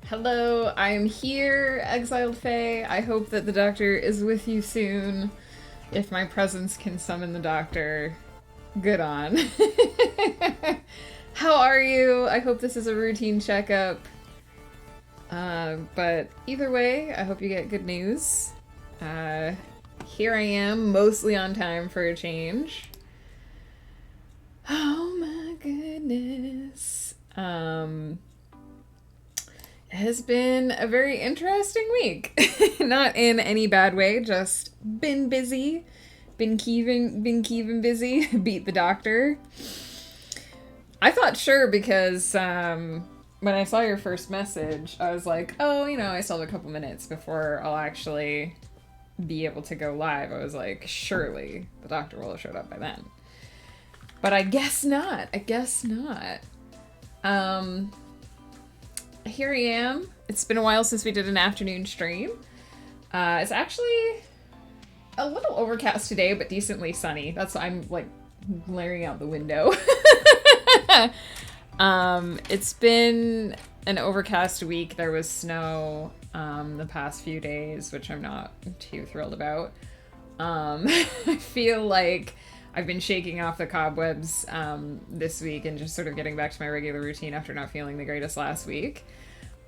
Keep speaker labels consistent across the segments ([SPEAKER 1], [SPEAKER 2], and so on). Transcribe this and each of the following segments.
[SPEAKER 1] Hello, I'm here, Exiled Fae. I hope that the doctor is with you soon. If my presence can summon the doctor, good on. How are you? I hope this is a routine checkup. But either way, I hope you get good news. Uh, Here I am, mostly on time for a change. Oh my goodness. It has been a very interesting week. Not in any bad way, just been busy. Been keeping busy. Beat the doctor. I thought sure because when I saw your first message, I was like, oh, I still have a couple minutes before I'll actually be able to go live. I was like, surely the doctor will have showed up by then. But I guess not. Here I am. It's been a while since we did an afternoon stream. It's actually a little overcast today, but decently sunny. That's why I'm like glaring out the window. It's been an overcast week. There was snow the past few days, which I'm not too thrilled about. I feel like I've been shaking off the cobwebs this week and just sort of getting back to my regular routine after not feeling the greatest last week.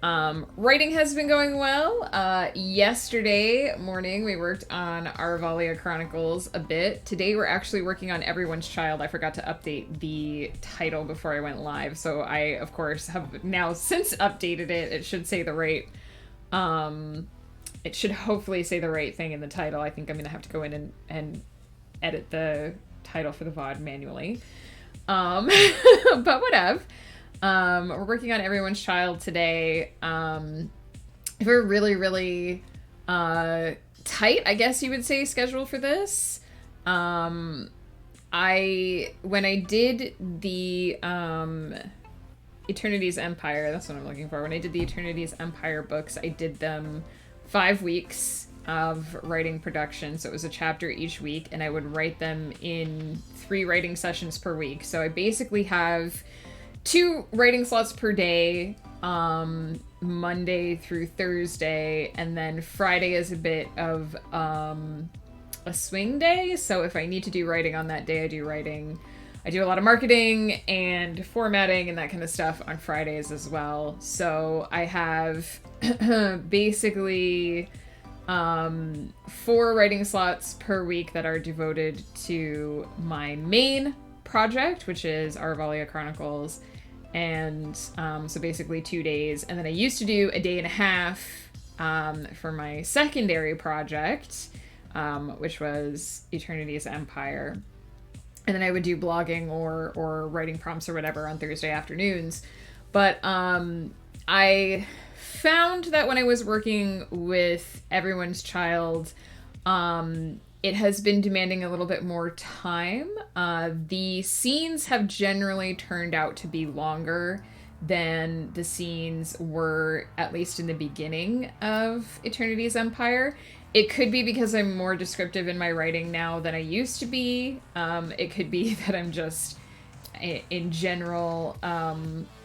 [SPEAKER 1] Writing has been going well. Yesterday morning we worked on Arvalia Chronicles a bit. Today we're actually working on Everyone's Child. I forgot to update the title before I went live, so I, of course, have now since updated it. It should say the right... it should hopefully say the right thing in the title. I think I'm gonna have to go in and edit the title for the VOD manually. But whatever. We're working on Everyone's Child today. We're really, really tight, I guess you would say, schedule for this. When I did the Eternity's Empire, that's what I'm looking for. When I did the Eternity's Empire books, I did them 5 weeks of writing production, so it was a chapter each week, and I would write them in 3 writing sessions per week. So I basically have 2 writing slots per day, Monday through Thursday, and then Friday is a bit of a swing day. So if I need to do writing on that day, I do writing. I do a lot of marketing and formatting and that kind of stuff on Fridays as well. So I have basically 4 writing slots per week that are devoted to my main project, which is Arvalia Chronicles. And so basically 2 days. And then I used to do a day and a half for my secondary project, which was Eternity's Empire. And then I would do blogging or writing prompts or whatever on Thursday afternoons. But I found that when I was working with Everyone's Child, it has been demanding a little bit more time. The scenes have generally turned out to be longer than the scenes were, at least in the beginning of Eternity's Empire. It could be because I'm more descriptive in my writing now than I used to be. It could be that I'm just, in general,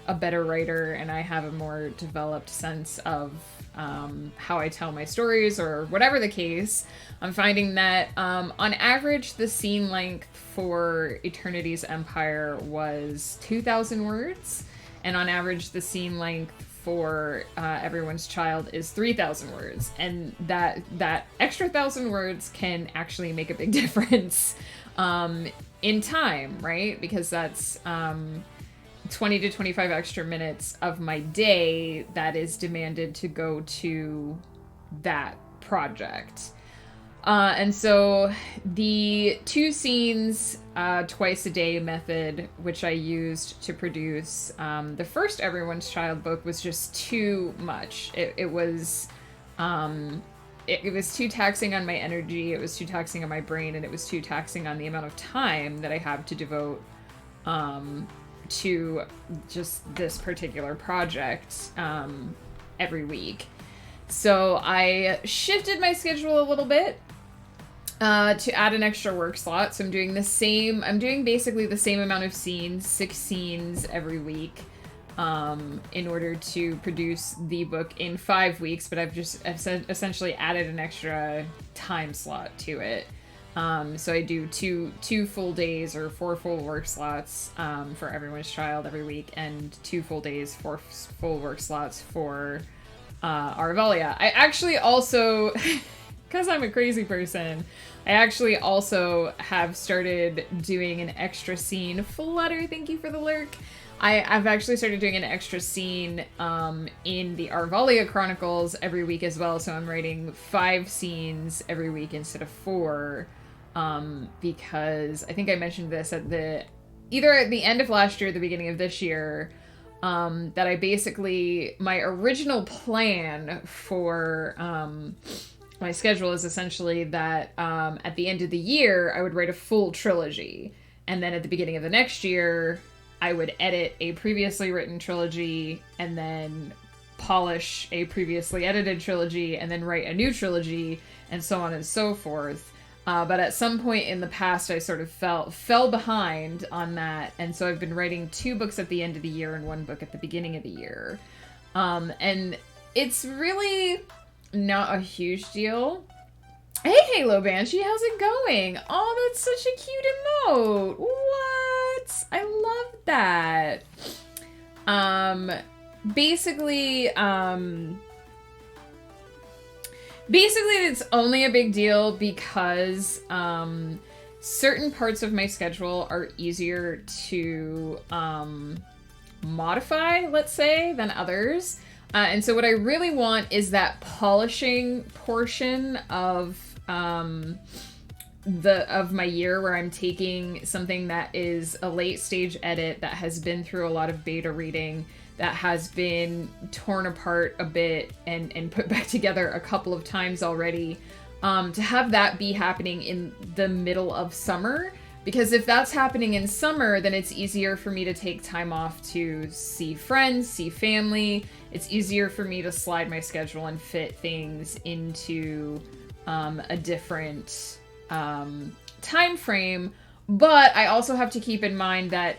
[SPEAKER 1] a better writer and I have a more developed sense of how I tell my stories, or whatever the case. I'm finding that on average the scene length for Eternity's Empire was 2,000 words, and on average the scene length for Everyone's Child is 3,000 words, and that extra 1,000 words can actually make a big difference in time, right? Because that's 20 to 25 extra minutes of my day that is demanded to go to that project. And so the 2 scenes twice a day method, which I used to produce the first Everyone's Child book, was just too much. It was too taxing on my energy, it was too taxing on my brain, and it was too taxing on the amount of time that I have to devote to just this particular project every week. So I shifted my schedule a little bit to add an extra work slot. So I'm doing basically the same amount of scenes, 6 scenes every week. in order to produce the book in 5 weeks, but I've essentially added an extra time slot to it. So I do two full days or 4 full work slots for Everyone's Child every week, and 2 full days, 4 full work slots for Arvalia. I actually also, because I'm a crazy person, I actually also have started doing an extra scene. Flutter, thank you for the lurk. I've actually started doing an extra scene in the Arvalia Chronicles every week as well. So I'm writing 5 scenes every week instead of 4, because I think I mentioned this either at the end of last year or the beginning of this year, that I basically, my original plan for my schedule is essentially that at the end of the year I would write a full trilogy, and then at the beginning of the next year I would edit a previously written trilogy and then polish a previously edited trilogy and then write a new trilogy, and so on and so forth. But at some point in the past, I sort of fell behind on that, and so I've been writing 2 books at the end of the year and 1 book at the beginning of the year. And it's really not a huge deal. Hey, Halo Banshee, how's it going? Oh, that's such a cute emote. What? I love that. Basically, it's only a big deal because certain parts of my schedule are easier to modify, let's say, than others. And so what I really want is that polishing portion of my year, where I'm taking something that is a late stage edit that has been through a lot of beta reading, that has been torn apart a bit and put back together a couple of times already, to have that be happening in the middle of summer. Because if that's happening in summer, then it's easier for me to take time off to see friends, see family. It's easier for me to slide my schedule and fit things into a different time frame. But I also have to keep in mind that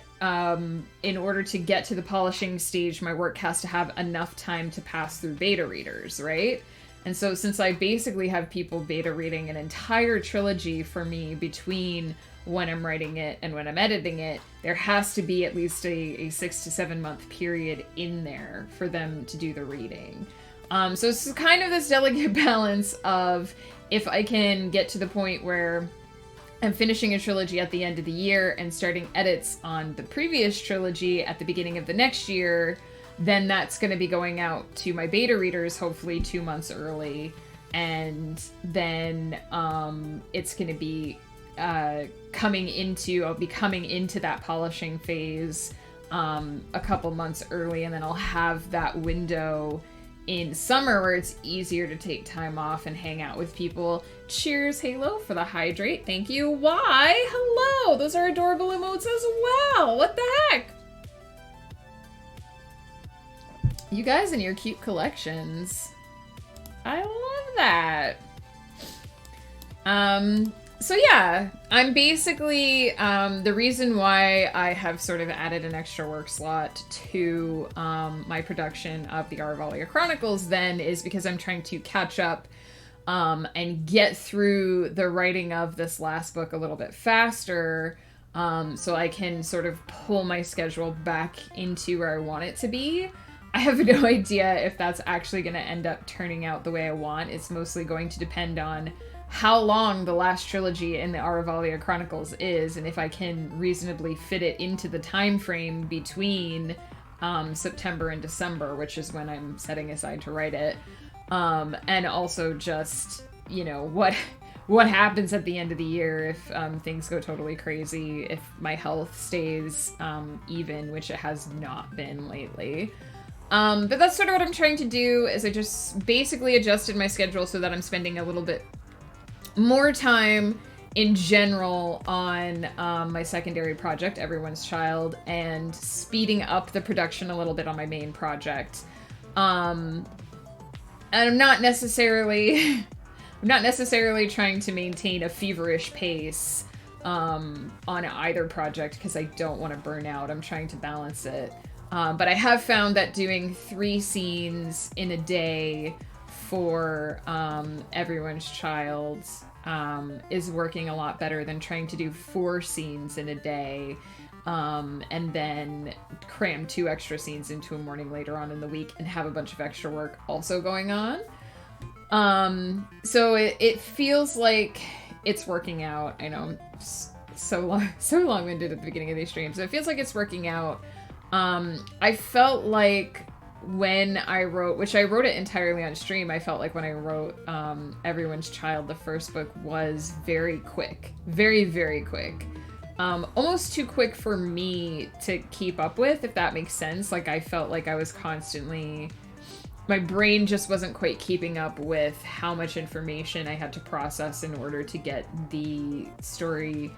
[SPEAKER 1] in order to get to the polishing stage, my work has to have enough time to pass through beta readers, right? And so since I basically have people beta reading an entire trilogy for me between when I'm writing it and when I'm editing it, there has to be at least a 6 to 7 month period in there for them to do the reading. So it's kind of this delicate balance of, if I can get to the point where I'm finishing a trilogy at the end of the year and starting edits on the previous trilogy at the beginning of the next year, then that's going to be going out to my beta readers hopefully 2 months early, and then it's going to be I'll be coming into that polishing phase a couple months early, and then I'll have that window in summer where it's easier to take time off and hang out with people. Cheers, Halo, for the hydrate. Thank you. Why? Hello! Those are adorable emotes as well. What the heck? You guys and your cute collections. I love that. So yeah, I'm basically, the reason why I have sort of added an extra work slot to my production of the Arvalia Chronicles then is because I'm trying to catch up and get through the writing of this last book a little bit faster, so I can sort of pull my schedule back into where I want it to be. I have no idea if that's actually going to end up turning out the way I want. It's mostly going to depend on how long the last trilogy in the Arvalia Chronicles is, and if I can reasonably fit it into the time frame between September and December, which is when I'm setting aside to write it. And also just, you know, what happens at the end of the year if things go totally crazy, if my health stays even, which it has not been lately. But that's sort of what I'm trying to do, is I just basically adjusted my schedule so that I'm spending a little bit more time in general on my secondary project, Everyone's Child, and speeding up the production a little bit on my main project. And I'm not necessarily trying to maintain a feverish pace on either project because I don't want to burn out. I'm trying to balance it. But I have found that doing 3 scenes in a day for Everyone's Child is working a lot better than trying to do 4 scenes in a day and then cram 2 extra scenes into a morning later on in the week and have a bunch of extra work also going on. So it feels like it's working out. I know I'm so long-winded at the beginning of these streams. So it feels like it's working out. I felt like when I wrote, which I wrote it entirely on stream, I felt like when I wrote Everyone's Child, the first book, was very quick. Very, very quick. Almost too quick for me to keep up with, if that makes sense. Like, I felt like I was constantly... My brain just wasn't quite keeping up with how much information I had to process in order to get the story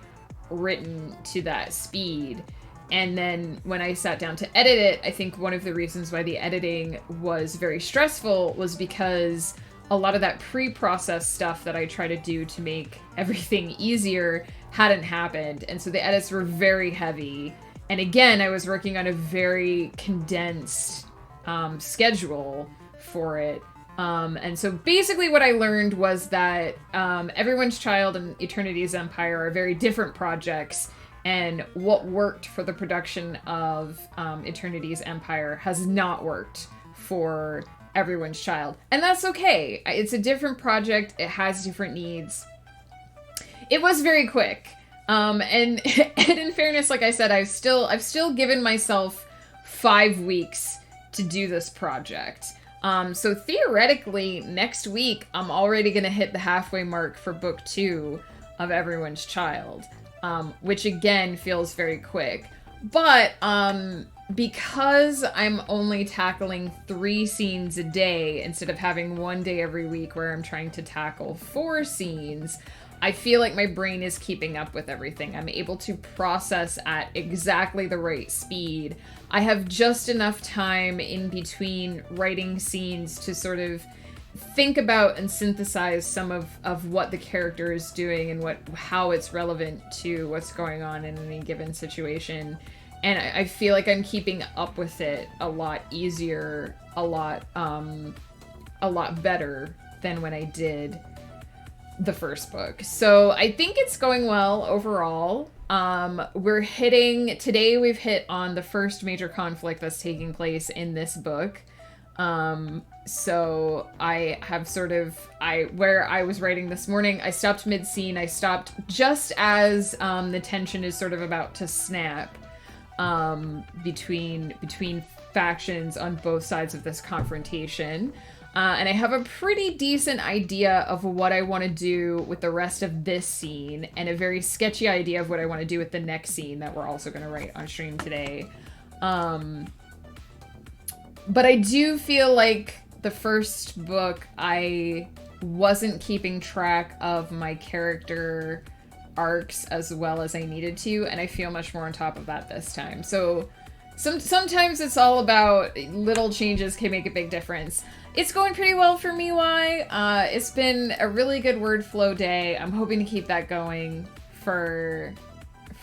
[SPEAKER 1] written to that speed. And then when I sat down to edit it, I think one of the reasons why the editing was very stressful was because a lot of that pre-process stuff that I try to do to make everything easier hadn't happened. And so the edits were very heavy. And again, I was working on a very condensed schedule for it. And so basically what I learned was that Everyone's Child and Eternity's Empire are very different projects. And what worked for the production of Eternity's Empire has not worked for Everyone's Child. And that's okay. It's a different project. It has different needs. It was very quick. And in fairness, like I said, I've still given myself 5 weeks to do this project. So theoretically, next week, I'm already going to hit the halfway mark for book 2 of Everyone's Child. Which again feels very quick. But because I'm only tackling 3 scenes a day instead of having 1 day every week where I'm trying to tackle 4 scenes, I feel like my brain is keeping up with everything. I'm able to process at exactly the right speed. I have just enough time in between writing scenes to sort of think about and synthesize some of what the character is doing and how it's relevant to what's going on in any given situation. And I feel like I'm keeping up with it a lot easier, a lot better than when I did the first book. So I think it's going well overall. Today we've hit on the first major conflict that's taking place in this book. So I have where I was writing this morning, I stopped mid-scene. I stopped just as the tension is sort of about to snap between factions on both sides of this confrontation. And I have a pretty decent idea of what I want to do with the rest of this scene, and a very sketchy idea of what I want to do with the next scene that we're also going to write on stream today. But I do feel like the first book, I wasn't keeping track of my character arcs as well as I needed to, and I feel much more on top of that this time. So sometimes it's all about little changes can make a big difference. It's going pretty well for me, it's been a really good word flow day. I'm hoping to keep that going for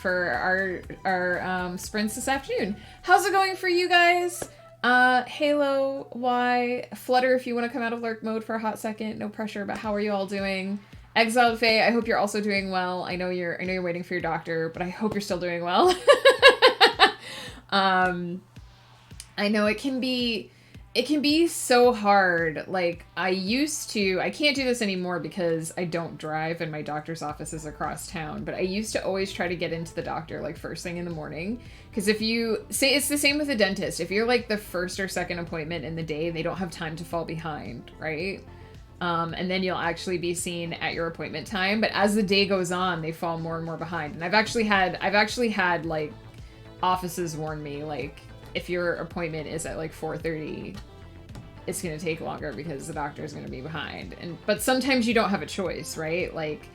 [SPEAKER 1] our sprints this afternoon. How's it going for you guys? Halo, Y, Flutter, if you want to come out of lurk mode for a hot second, no pressure, but how are you all doing? Exiled Faye, I hope you're also doing well. I know you're waiting for your doctor, but I hope you're still doing well. I know it can be so hard. Like, I can't do this anymore because I don't drive and my doctor's office is across town, but I used to always try to get into the doctor like first thing in the morning. Because if you say, it's the same with a dentist. If you're like the first or second appointment in the day, they don't have time to fall behind, right? And then you'll actually be seen at your appointment time. But as the day goes on, they fall more and more behind. And I've actually had like offices warn me, like, if your appointment is at like 4:30, it's going to take longer because the doctor is going to be behind. But sometimes you don't have a choice, right? Like,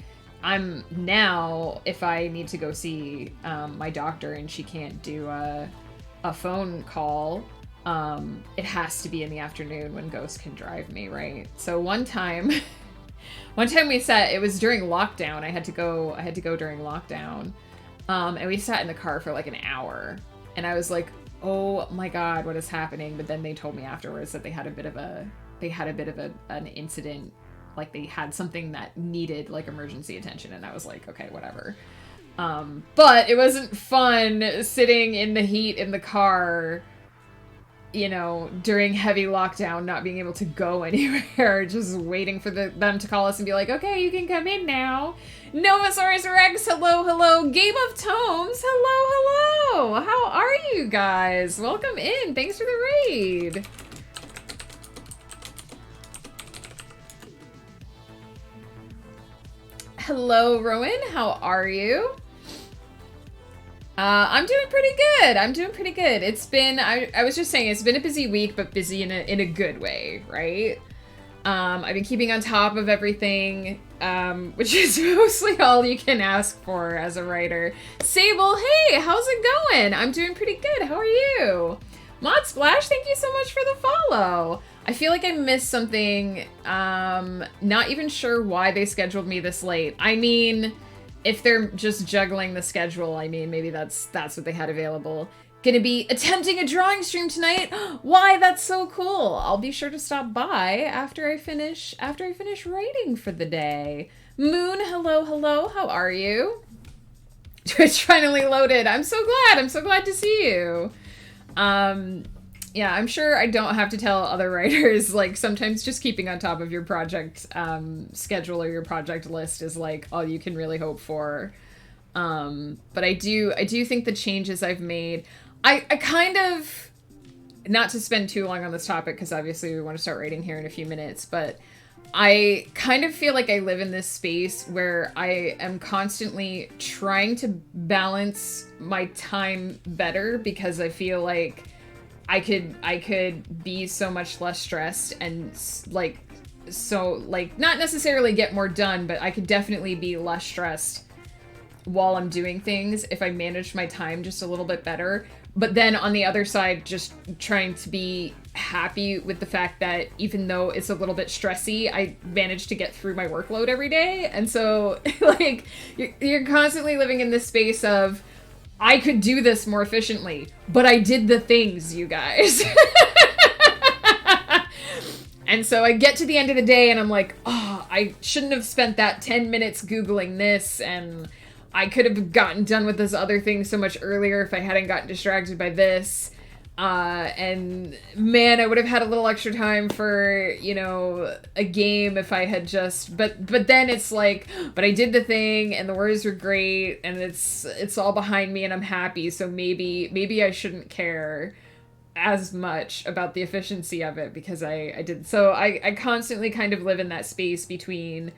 [SPEAKER 1] I'm now, if I need to go see my doctor and she can't do a phone call, it has to be in the afternoon when Ghost can drive me, right? So one time it was during lockdown. I had to go during lockdown. And we sat in the car for like an hour. And I was like, oh my God, what is happening? But then they told me afterwards that they had a bit of an incident, like they had something that needed like emergency attention, and I was like, okay, whatever. But it wasn't fun sitting in the heat in the car, you know, during heavy lockdown, not being able to go anywhere, just waiting for them to call us and be like, okay, you can come in now. Novasaurus Rex, hello, hello. Game of Tomes, hello, hello. How are you guys? Welcome in. Thanks for the raid. Hello, Rowan. How are you? I'm doing pretty good. I'm doing pretty good. It's been, I was just saying, it's been a busy week, but busy in a good way, right? I've been keeping on top of everything, which is mostly all you can ask for as a writer. Sable, hey, how's it going? I'm doing pretty good. How are you? Mod Splash, thank you so much for the follow. I feel like I missed something. Not even sure why they scheduled me this late. I mean, if they're just juggling the schedule, I mean, maybe that's what they had available. Gonna be attempting a drawing stream tonight. Why? That's so cool. I'll be sure to stop by after I finish writing for the day. Moon, hello, hello. How are you? Twitch finally loaded. I'm so glad. I'm so glad to see you. Yeah, I'm sure I don't have to tell other writers, like, sometimes just keeping on top of your project schedule or your project list is, like, all you can really hope for. But I do think the changes I've made, I kind of, not to spend too long on this topic, because obviously we want to start writing here in a few minutes, but I kind of feel like I live in this space where I am constantly trying to balance my time better, because I feel like I could be so much less stressed and like, so like, not necessarily get more done, but I could definitely be less stressed while I'm doing things if I managed my time just a little bit better. But then on the other side, just trying to be happy with the fact that even though it's a little bit stressy, I manage to get through my workload every day. And so like, you're constantly living in this space of, I could do this more efficiently, but I did the things, you guys. And so I get to the end of the day and I'm like, oh, I shouldn't have spent that 10 minutes Googling this, and I could have gotten done with this other thing so much earlier if I hadn't gotten distracted by this. And man, I would have had a little extra time for, you know, a game if I had just, but then it's like, but I did the thing and the words were great and it's all behind me and I'm happy. So maybe I shouldn't care as much about the efficiency of it because I did. So I constantly kind of live in that space between,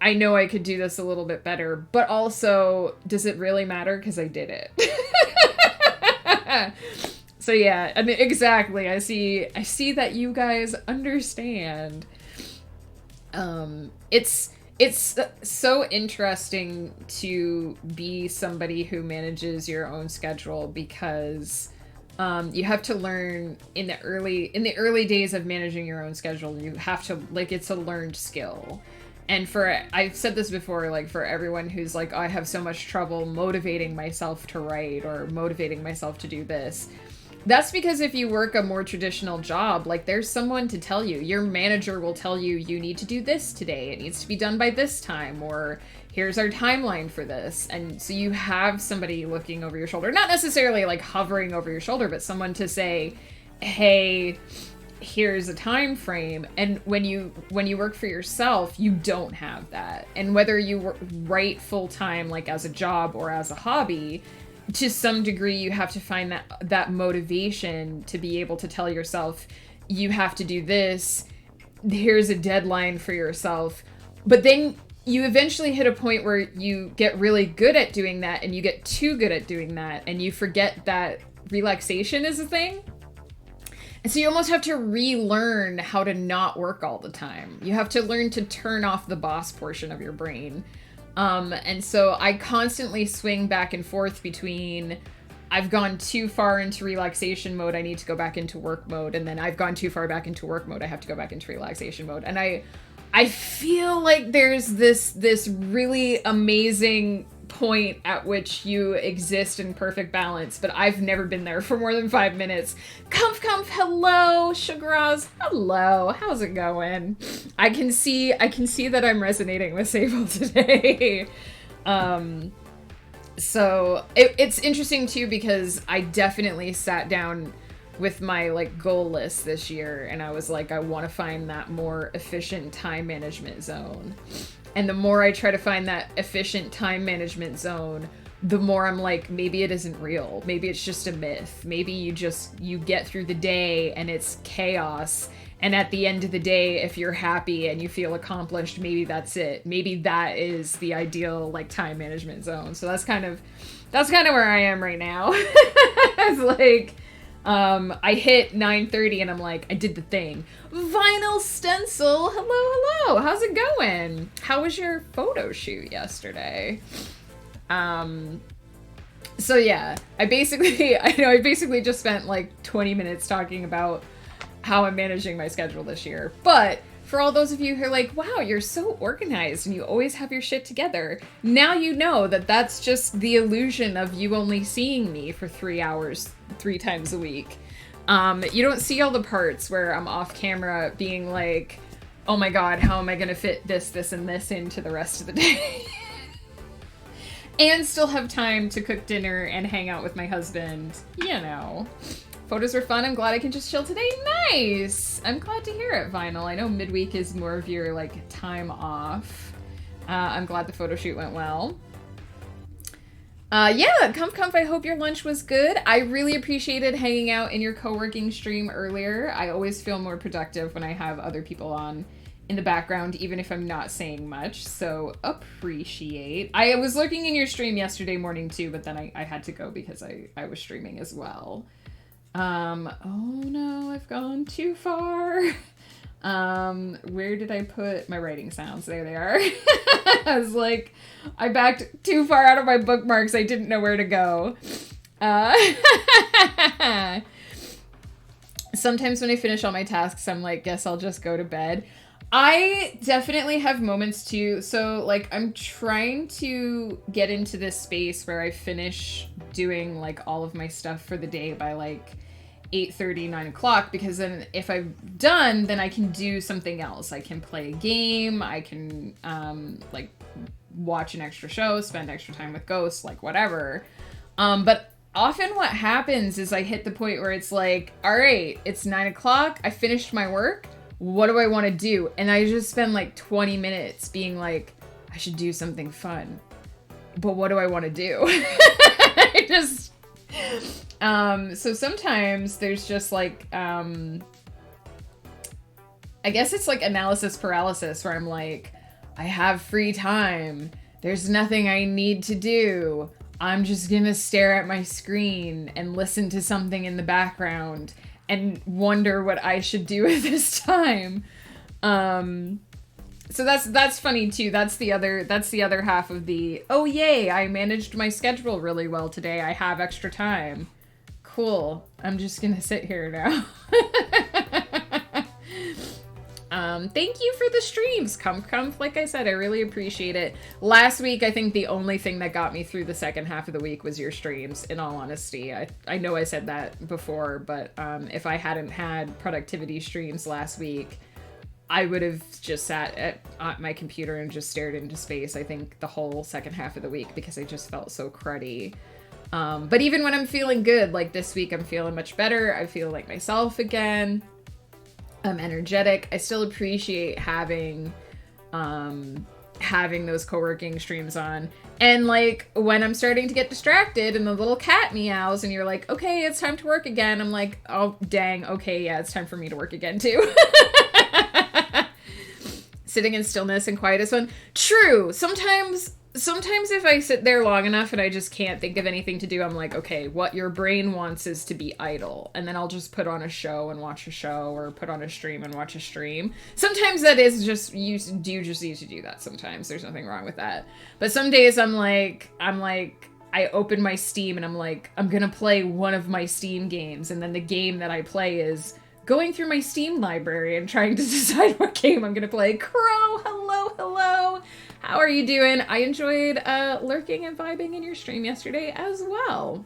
[SPEAKER 1] I know I could do this a little bit better, but also, does it really matter? Because I did it. So yeah, I mean, exactly. I see that you guys understand. It's so interesting to be somebody who manages your own schedule, because you have to learn in the early days of managing your own schedule, you have to, like, it's a learned skill. And I've said this before, like, for everyone who's like, oh, I have so much trouble motivating myself to write or motivating myself to do this. That's because if you work a more traditional job, like, there's someone to tell you. Your manager will tell you, you need to do this today. It needs to be done by this time, or here's our timeline for this. And so you have somebody looking over your shoulder, not necessarily like hovering over your shoulder, but someone to say, hey, here's a time frame. And when you work for yourself, you don't have that. And whether you write full time, like as a job or as a hobby, to some degree, you have to find that motivation to be able to tell yourself, you have to do this, here's a deadline for yourself. But then you eventually hit a point where you get really good at doing that, and you get too good at doing that, and you forget that relaxation is a thing. And so you almost have to relearn how to not work all the time. You have to learn to turn off the boss portion of your brain. And so I constantly swing back and forth between, I've gone too far into relaxation mode, I need to go back into work mode, and then I've gone too far back into work mode, I have to go back into relaxation mode. And I feel like there's this really amazing point at which you exist in perfect balance, but I've never been there for more than 5 minutes. Comf, hello. Sugars, hello. How's it going? I can see that I'm resonating with Sable today. So it's interesting too, because I definitely sat down with my like goal list this year, and I was like, I want to find that more efficient time management zone. And the more I try to find that efficient time management zone, the more I'm like, maybe it isn't real. Maybe it's just a myth. Maybe you get through the day and it's chaos. And at the end of the day, if you're happy and you feel accomplished, maybe that's it. Maybe that is the ideal like time management zone. So that's kind of where I am right now. It's like, I hit 9:30 and I'm like, I did the thing. Vinyl stencil, hello. How's it going? How was your photo shoot yesterday? So yeah, I basically just spent like 20 minutes talking about how I'm managing my schedule this year. But for all those of you who are like, wow, you're so organized and you always have your shit together, now you know that that's just the illusion of you only seeing me for 3 hours, 3 times a week. You don't see all the parts where I'm off camera being like, oh my god, how am I gonna fit this, and this into the rest of the day? And still have time to cook dinner and hang out with my husband, you know. Photos were fun. I'm glad I can just chill today. Nice! I'm glad to hear it, Vinyl. I know midweek is more of your, like, time off. I'm glad the photo shoot went well. Yeah, Comf, I hope your lunch was good. I really appreciated hanging out in your co-working stream earlier. I always feel more productive when I have other people on in the background, even if I'm not saying much, so appreciate. I was looking in your stream yesterday morning, too, but then I had to go because I was streaming as well. Oh no, I've gone too far. Where did I put my writing sounds? There they are. I was like, I backed too far out of my bookmarks. I didn't know where to go. Sometimes when I finish all my tasks, I'm like, guess I'll just go to bed. I definitely have moments too. So like, I'm trying to get into this space where I finish doing like all of my stuff for the day by like 8:30, 9 o'clock, because then if I'm done, then I can do something else. I can play a game. I can like watch an extra show, spend extra time with ghosts, like whatever. But often what happens is I hit the point where it's like, all right, it's 9 o'clock. I finished my work. What do I want to do? And I just spend like 20 minutes being like, I should do something fun. But what do I want to do? I just... so sometimes there's just like, I guess it's like analysis paralysis, where I'm like, I have free time. There's nothing I need to do. I'm just gonna stare at my screen and listen to something in the background and wonder what I should do at this time. So that's funny too. That's the other half of the, oh yay, I managed my schedule really well today. I have extra time. Cool. I'm just gonna sit here now. Thank you for the streams. Comf, like I said, I really appreciate it. Last week, I think the only thing that got me through the second half of the week was your streams, in all honesty. I know I said that before, but if I hadn't had productivity streams last week, I would have just sat at my computer and just stared into space, I think, the whole second half of the week, because I just felt so cruddy. But even when I'm feeling good, like this week, I'm feeling much better. I feel like myself again. I'm energetic. I still appreciate having those co-working streams on. And like when I'm starting to get distracted and the little cat meows and you're like, okay, it's time to work again. I'm like, oh, dang. Okay. Yeah, it's time for me to work again too. Sitting in stillness and quiet is fun. True. Sometimes if I sit there long enough and I just can't think of anything to do, I'm like, okay, what your brain wants is to be idle. And then I'll just put on a show and watch a show, or put on a stream and watch a stream. Sometimes that is just, you do just need to do that sometimes. There's nothing wrong with that. But some days I'm like, I open my Steam and I'm like, I'm gonna play one of my Steam games. And then the game that I play is going through my Steam library and trying to decide what game I'm gonna play. Crow, hello. How are you doing? I enjoyed lurking and vibing in your stream yesterday as well.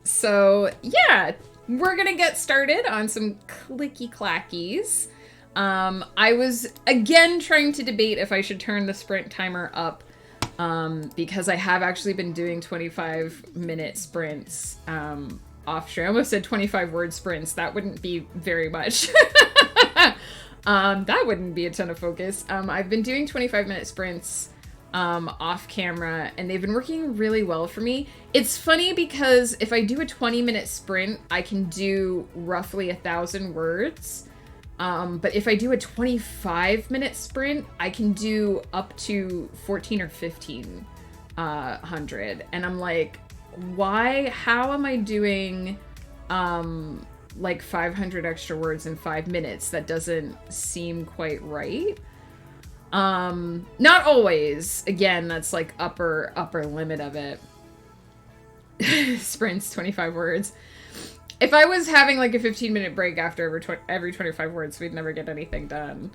[SPEAKER 1] So yeah, we're gonna get started on some clicky clackies. I was again trying to debate if I should turn the sprint timer up, because I have actually been doing 25-minute sprints off stream. I almost said 25-word sprints. That wouldn't be very much. That wouldn't be a ton of focus. I've been doing 25-minute sprints off camera, and they've been working really well for me. It's funny because if I do a 20-minute sprint, I can do roughly 1,000 words. But if I do a 25-minute sprint, I can do up to 14 or 1500. And I'm like, why? How am I doing like 500 extra words in 5 minutes? That doesn't seem quite right. Not always. Again, that's like upper limit of it. Sprints 25 words. If I was having like a 15-minute break after every 25 words, we'd never get anything done.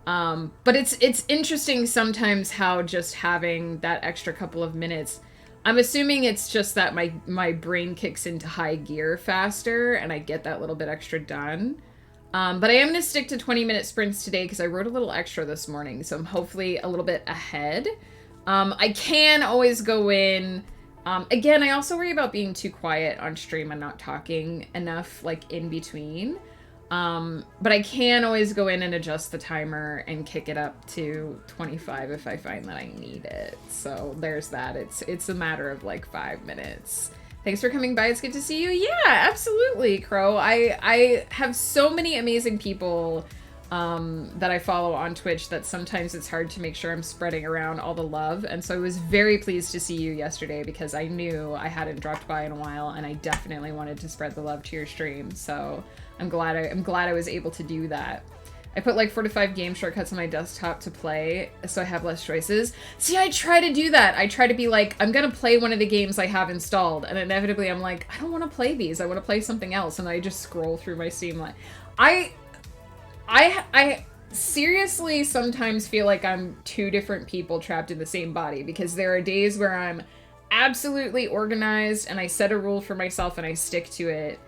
[SPEAKER 1] But it's interesting sometimes how just having that extra couple of minutes, I'm assuming it's just that my brain kicks into high gear faster and I get that little bit extra done. But I am going to stick to 20-minute sprints today because I wrote a little extra this morning, so I'm hopefully a little bit ahead. I can always go in. Again, I also worry about being too quiet on stream and not talking enough, like, in between. But I can always go in and adjust the timer and kick it up to 25 if I find that I need it. So there's that. It's a matter of, like, 5 minutes. Thanks for coming by. It's good to see you. Yeah, absolutely, Crow. I have so many amazing people that I follow on Twitch that sometimes it's hard to make sure I'm spreading around all the love. And so I was very pleased to see you yesterday because I knew I hadn't dropped by in a while and I definitely wanted to spread the love to your stream. So I'm glad I was able to do that. I put like 4 to 5 game shortcuts on my desktop to play so I have less choices. See, I try to do that. I try to be like, I'm gonna play one of the games I have installed, and inevitably I'm like, I don't want to play these. I want to play something else, and I just scroll through my Steam line. I seriously sometimes feel like I'm two different people trapped in the same body, because there are days where I'm absolutely organized and I set a rule for myself and I stick to it.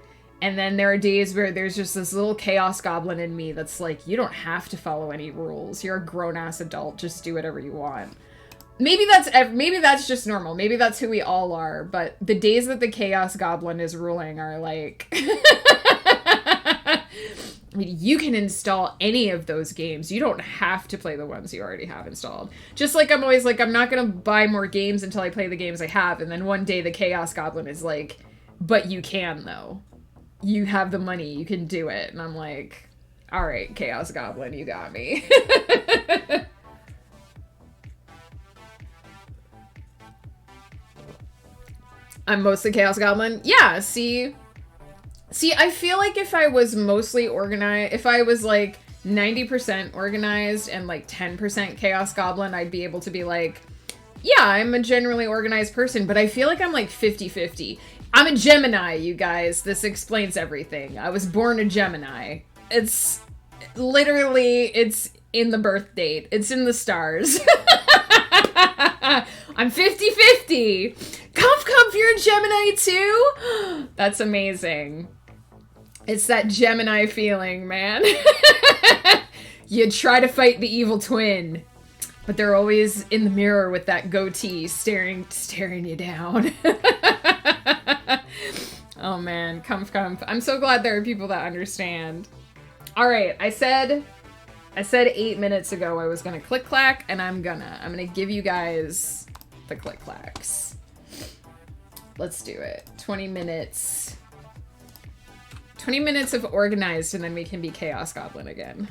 [SPEAKER 1] And then there are days where there's just this little chaos goblin in me that's like, you don't have to follow any rules. You're a grown-ass adult. Just do whatever you want. Maybe that's just normal. Maybe that's who we all are. But the days that the chaos goblin is ruling are like... I mean, you can install any of those games. You don't have to play the ones you already have installed. Just like I'm always like, I'm not going to buy more games until I play the games I have. And then one day the chaos goblin is like, but you can though. You have the money, you can do it. And I'm like, all right, Chaos Goblin, you got me. I'm mostly Chaos Goblin. Yeah, see, I feel like if I was mostly organized, if I was like 90% organized and like 10% Chaos Goblin, I'd be able to be like, yeah, I'm a generally organized person, but I feel like I'm like 50-50. I'm a Gemini, you guys. This explains everything. I was born a Gemini. It's literally, it's in the birth date. It's in the stars. I'm 50-50. Comf, you're a Gemini too? That's amazing. It's that Gemini feeling, man. You try to fight the evil twin, but they're always in the mirror with that goatee staring you down. Oh man, comf. I'm so glad there are people that understand. All right, I said 8 minutes ago I was gonna click clack, and I'm gonna give you guys the click clacks. Let's do it. 20 minutes. 20 minutes of organized, and then we can be Chaos Goblin again.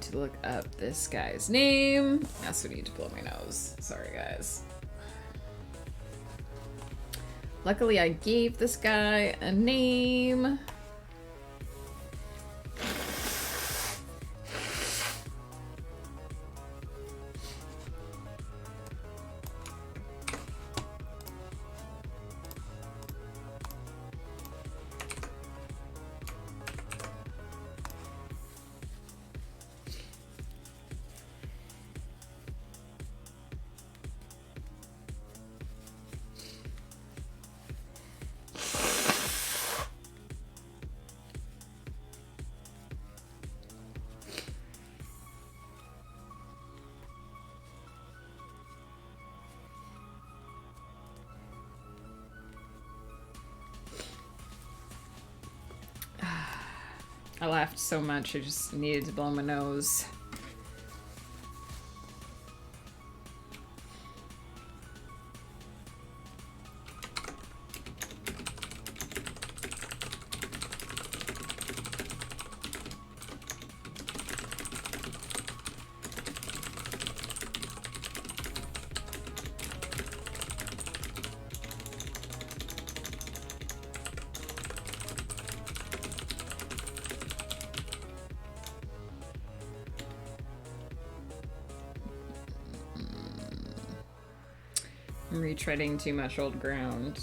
[SPEAKER 1] to look up this guy's name. I also need to blow my nose. Sorry, guys. Luckily, I gave this guy a name. I laughed so much, I just needed to blow my nose. I'm retreading too much old ground.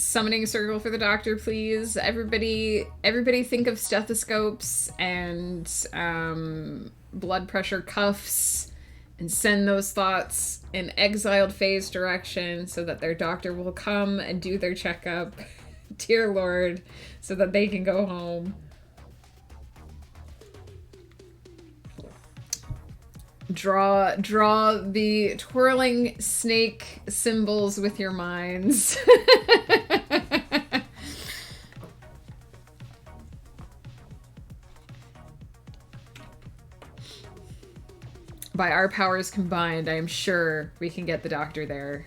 [SPEAKER 1] summoning circle for the doctor, please. Everybody think of stethoscopes and blood pressure cuffs and send those thoughts in exiled phase direction so that their doctor will come and do their checkup. Dear Lord, so that they can go home. Draw the twirling snake symbols with your minds. By our powers combined, I am sure we can get the doctor there.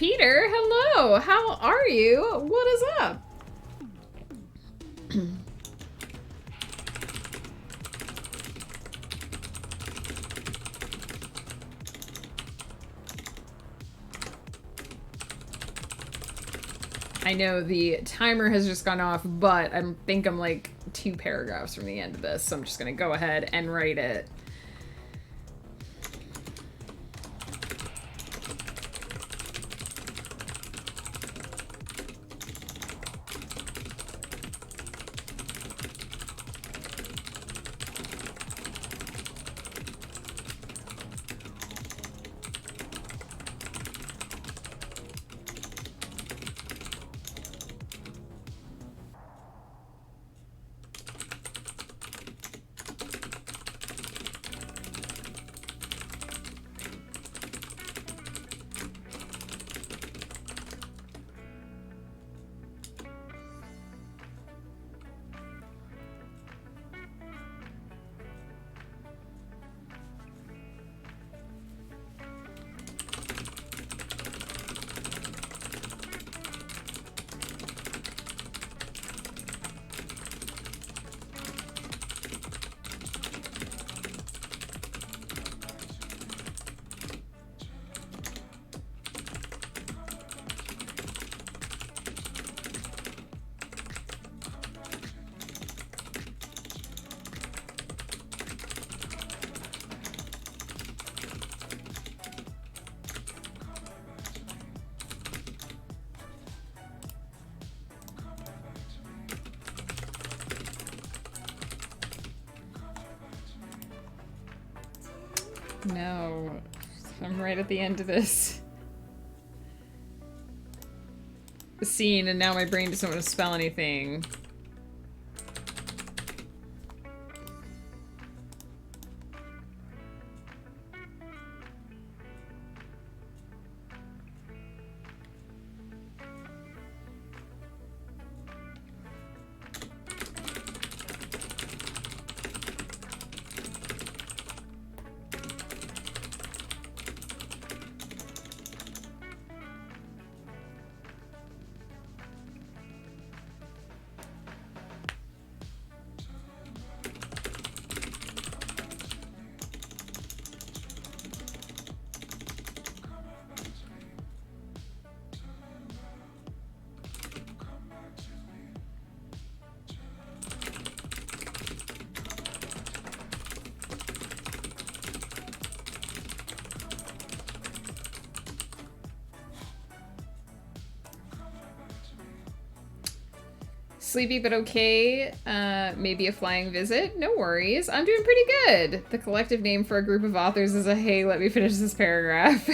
[SPEAKER 1] Peter, hello. How are you? What is up? I know the timer has just gone off, but I think I'm like 2 paragraphs from the end of this, so I'm just gonna go ahead and write it. No, I'm right at the end of this scene, and now my brain doesn't want to spell anything. Sleepy but okay. Maybe a flying visit. No worries. I'm doing pretty good. The collective name for a group of authors is a hey, let me finish this paragraph.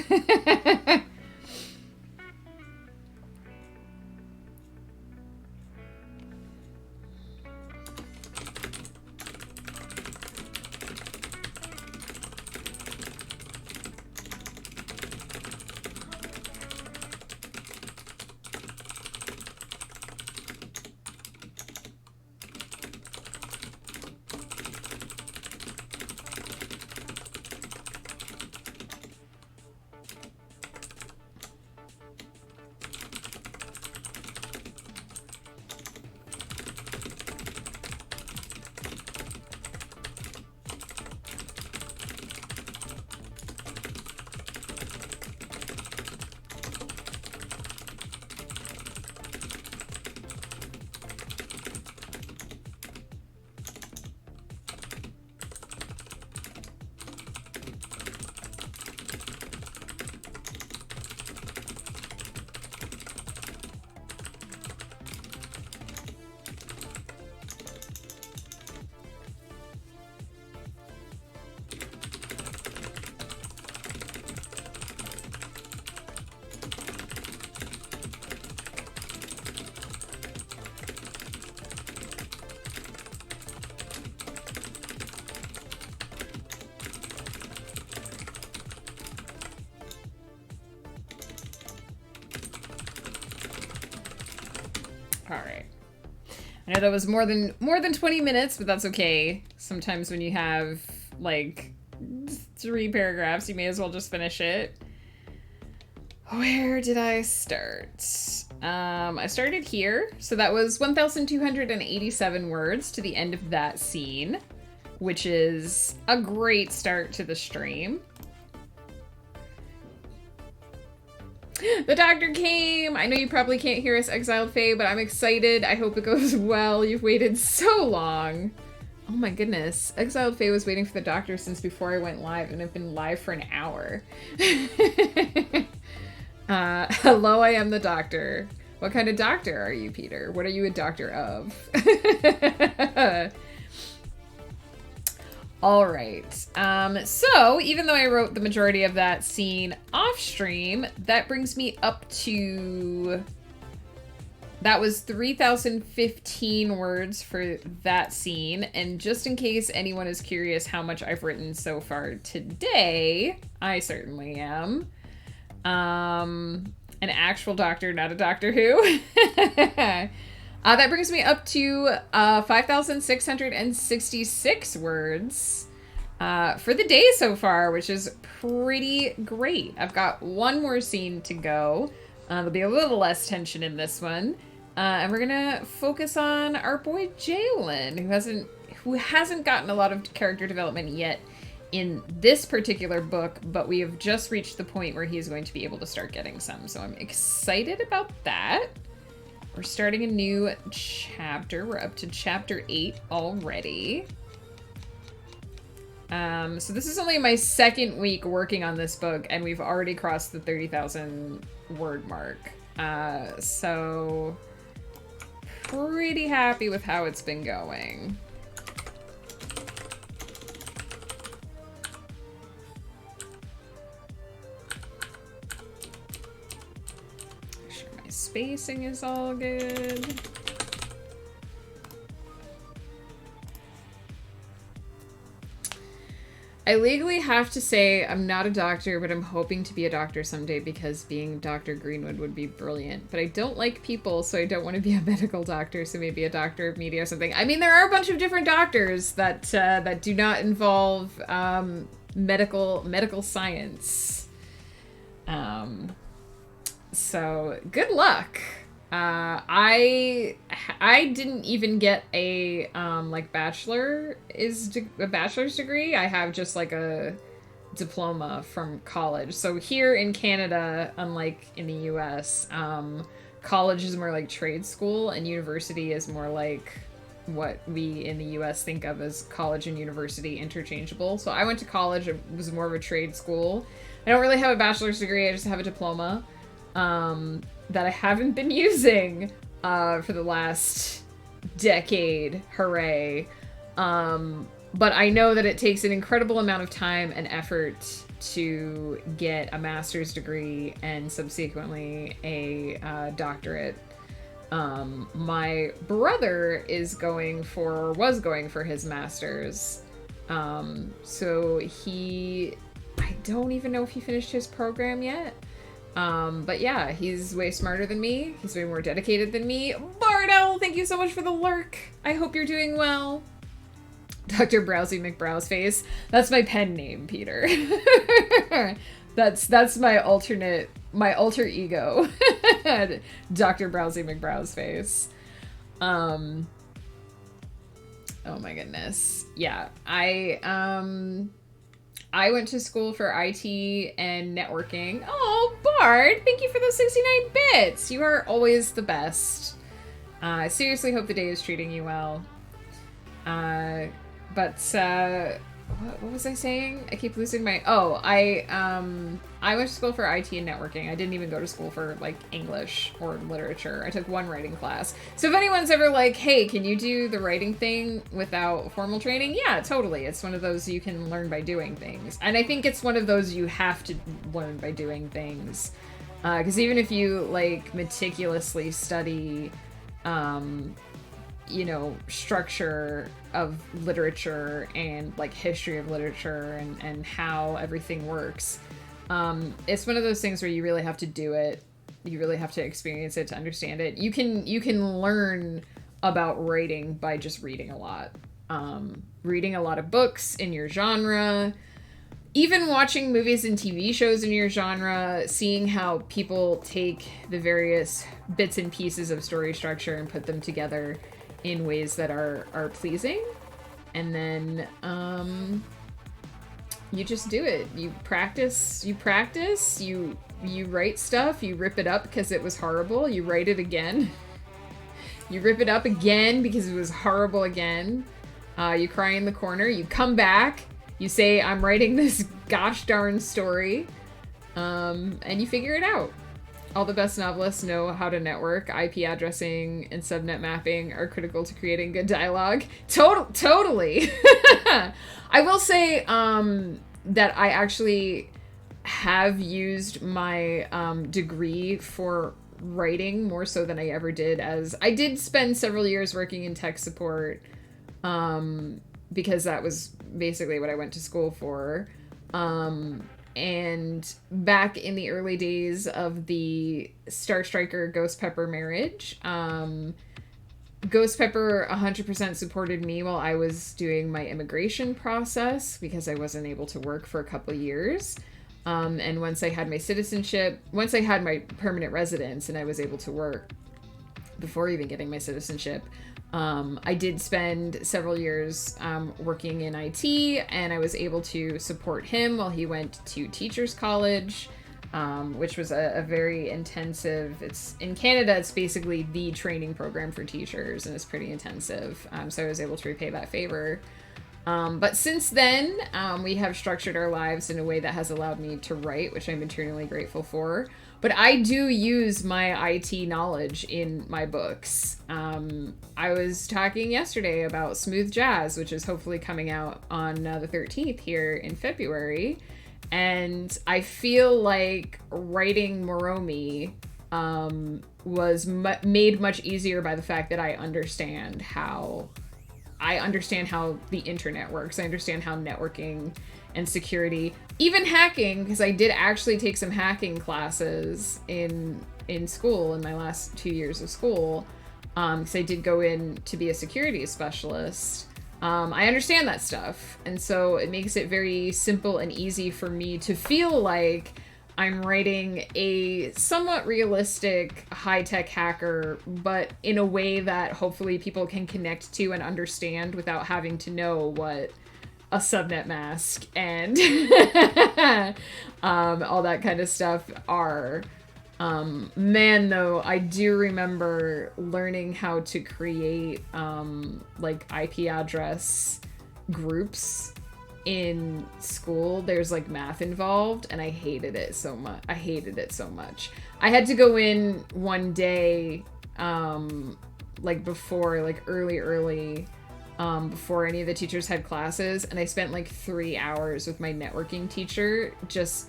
[SPEAKER 1] Alright. I know that was more than 20 minutes, but that's okay. Sometimes when you have, like, 3 paragraphs, you may as well just finish it. Where did I start? I started here. So that was 1,287 words to the end of that scene, which is a great start to the stream. The doctor came! I know you probably can't hear us, Exiled Fae, but I'm excited. I hope it goes well. You've waited so long. Oh my goodness. Exiled Fae was waiting for the doctor since before I went live, and I've been live for an hour. Hello, I am the doctor. What kind of doctor are you, Peter? What are you a doctor of? All right. So even though I wrote the majority of that scene off stream, that brings me up to, that was 3,015 words for that scene. And just in case anyone is curious how much I've written so far today, I certainly am. An actual doctor, not a Doctor Who. That brings me up to 5,666 words for the day so far, which is pretty great. I've got one more scene to go. There'll be a little less tension in this one. And we're gonna focus on our boy Jalen, who hasn't gotten a lot of character development yet in this particular book, but we have just reached the point where he's going to be able to start getting some. So I'm excited about that. We're starting a new chapter. We're up to chapter 8 already. So this is only my second week working on this book, and we've already crossed the 30,000 word mark. So pretty happy with how it's been going. Spacing is all good. I legally have to say I'm not a doctor, but I'm hoping to be a doctor someday because being Dr. Greenwood would be brilliant. But I don't like people, so I don't want to be a medical doctor, so maybe a doctor of media or something. I mean, there are a bunch of different doctors that that do not involve medical science. So good luck. I didn't even get a like bachelor's degree. I have just like a diploma from college. So here in Canada, unlike in the US, college is more like trade school and university is more like what we in the US think of as college and university interchangeable. So I went to college. It was more of a trade school. I don't really have a bachelor's degree. I just have a diploma that I haven't been using for the last decade. Hooray. But I know that it takes an incredible amount of time and effort to get a master's degree and subsequently a doctorate. My brother was going for his master's. So I don't even know if he finished his program yet. But yeah, he's way smarter than me. He's way more dedicated than me. Bardo, thank you so much for the lurk. I hope you're doing well. Dr. Browsy McBrowsface. That's my pen name, Peter. That's my alter ego. Dr. Browsy McBrowsface. Oh my goodness. Yeah, I went to school for IT and networking. Oh, Bard, thank you for those 69 bits. You are always the best. I seriously hope the day is treating you well. What was I saying? I keep losing my... Oh, I went to school for IT and networking. I didn't even go to school for, like, English or literature. I took one writing class. So if anyone's ever like, hey, can you do the writing thing without formal training? Yeah, totally. It's one of those you can learn by doing things. And I think it's one of those you have to learn by doing things. Because even if you, like, meticulously study... you know, structure of literature and like history of literature and how everything works. It's one of those things where you really have to do it. You really have to experience it to understand it. You can learn about writing by just reading a lot. Reading a lot of books in your genre, even watching movies and TV shows in your genre, seeing how people take the various bits and pieces of story structure and put them together in ways that are pleasing. And then you just do it. You practice, you write stuff, you rip it up because it was horrible, you write it again. You rip it up again because it was horrible again. You cry in the corner, you come back, you say, I'm writing this gosh darn story, and you figure it out. All the best novelists know how to network. IP addressing and subnet mapping are critical to creating good dialogue. Totally. I will say that I actually have used my degree for writing more so than I ever did, as I did spend several years working in tech support, because that was basically what I went to school for. And back in the early days of the Star Striker Ghost Pepper marriage, Ghost Pepper 100% supported me while I was doing my immigration process because I wasn't able to work for a couple of years. And once I had my citizenship, once I had my permanent residence and I was able to work before even getting my citizenship, I did spend several years working in IT, and I was able to support him while he went to teachers college, which was a very intensive, it's in Canada, it's basically the training program for teachers, and it's pretty intensive. So I was able to repay that favor. But since then, we have structured our lives in a way that has allowed me to write, which I'm eternally grateful for. But I do use my IT knowledge in my books. I was talking yesterday about Smooth Jazz, which is hopefully coming out on the 13th here in February. And I feel like writing Moromi was made much easier by the fact that I understand how the internet works. I understand how networking and security, even hacking, because I did actually take some hacking classes in school in my last 2 years of school, because I did go in to be a security specialist. I understand that stuff, and so it makes it very simple and easy for me to feel like I'm writing a somewhat realistic high-tech hacker, but in a way that hopefully people can connect to and understand without having to know what a subnet mask and all that kind of stuff are. Man, though, I do remember learning how to create like IP address groups in school. There's like math involved, and I hated it so much. I had to go in one day, like before, like early, before any of the teachers had classes, and I spent like 3 hours with my networking teacher,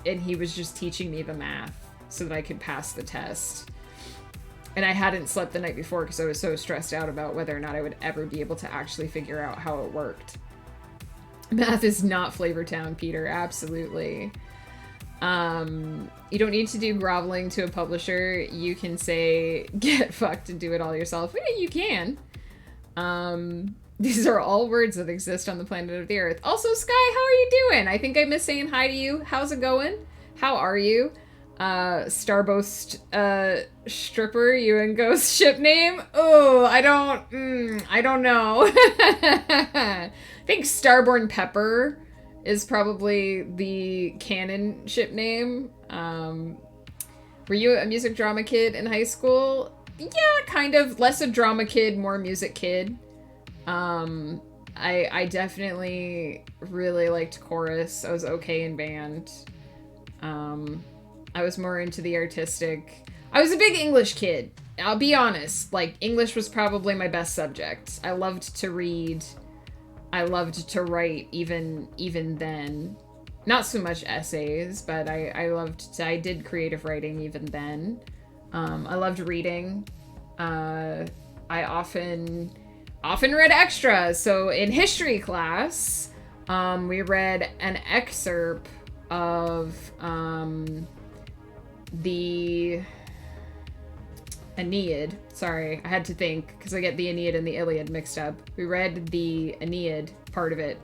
[SPEAKER 1] and he was just teaching me the math so that I could pass the test. And I hadn't slept the night before because I was so stressed out about whether or not I would ever be able to actually figure out how it worked. Math is not Flavortown, Peter. Absolutely. You don't need to do groveling to a publisher. You can say, get fucked and do it all yourself. Yeah, you can. These are all words that exist on the planet of the Earth. Also, Sky, how are you doing? I think I missed saying hi to you. How's it going? How are you? Starboast, stripper, you and Ghost ship name? Oh, I don't know. I think Starborn Pepper is probably the canon ship name. Were you a music drama kid in high school? Yeah, kind of. Less a drama kid, more music kid. I definitely really liked chorus. I was okay in band. I was more into the artistic. I was a big English kid. I'll be honest. Like, English was probably my best subject. I loved to read. I loved to write even then. Not so much essays, but I did creative writing even then. I loved reading. I often read extras. So in history class, we read an excerpt of the Aeneid. Sorry, I had to think because I get the Aeneid and the Iliad mixed up. We read the Aeneid part of it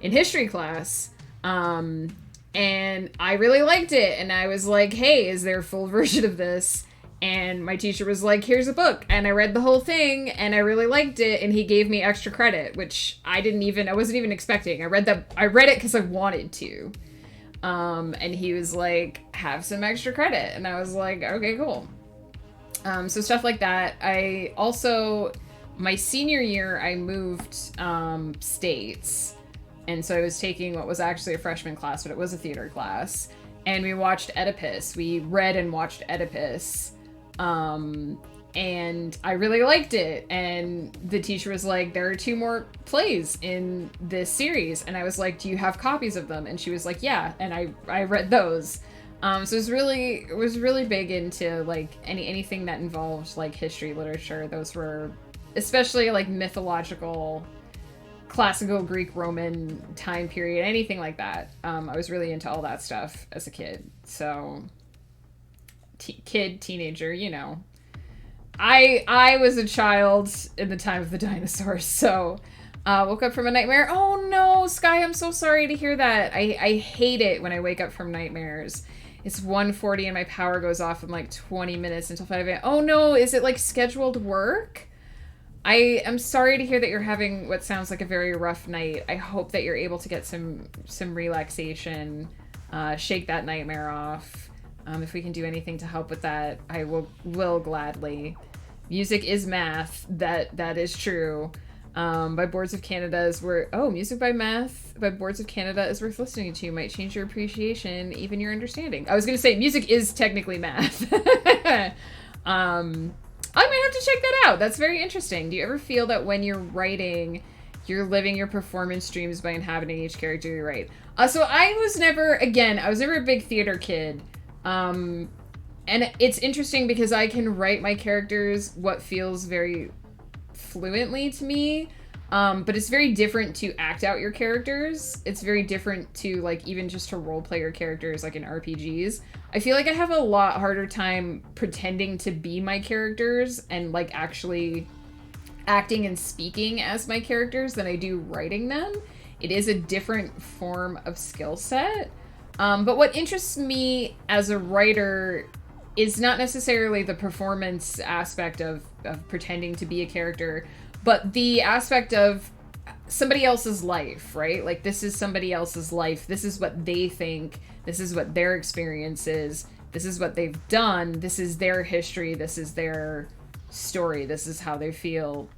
[SPEAKER 1] in history class, And I really liked it. And I was like, hey, is there a full version of this? And my teacher was like, here's a book. And I read the whole thing and I really liked it. And he gave me extra credit, which I wasn't even expecting. I read it because I wanted to. And he was like, have some extra credit. And I was like, okay, cool. So stuff like that. I also, my senior year, I moved states. And so I was taking what was actually a freshman class, but it was a theater class. And we watched Oedipus. We read and watched Oedipus. And I really liked it. And the teacher was like, there are 2 more plays in this series. And I was like, do you have copies of them? And she was like, yeah. And I read those. So it was really big into like anything that involved like history, literature. Those were especially like mythological, classical Greek, Roman time period, anything like that. I was really into all that stuff as a kid. So teenager, you know. I was a child in the time of the dinosaurs, so woke up from a nightmare. Oh no, Sky, I'm so sorry to hear that. I hate it when I wake up from nightmares. It's 1:40 and my power goes off in like 20 minutes until 5 a.m. Oh no, is it like scheduled work? I am sorry to hear that you're having what sounds like a very rough night. I hope that you're able to get some relaxation, shake that nightmare off. If we can do anything to help with that, I will gladly. Music is math. That is true. By Boards of Canada is where... Oh, music by Boards of Canada is worth listening to. Might change your appreciation, even your understanding. I was going to say, music is technically math. I might have to check that out. That's very interesting. Do you ever feel that when you're writing, you're living your performance dreams by inhabiting each character you write? So I was never a big theater kid. And it's interesting because I can write my characters what feels very fluently to me. But it's very different to act out your characters. It's very different to like even just to role play your characters like in RPGs. I feel like I have a lot harder time pretending to be my characters and like actually acting and speaking as my characters than I do writing them. It is a different form of skill set. But what interests me as a writer is not necessarily the performance aspect of pretending to be a character, but the aspect of somebody else's life, right? Like, this is somebody else's life. This is what they think. This is what their experience is. This is what they've done. This is their history. This is their story. This is how they feel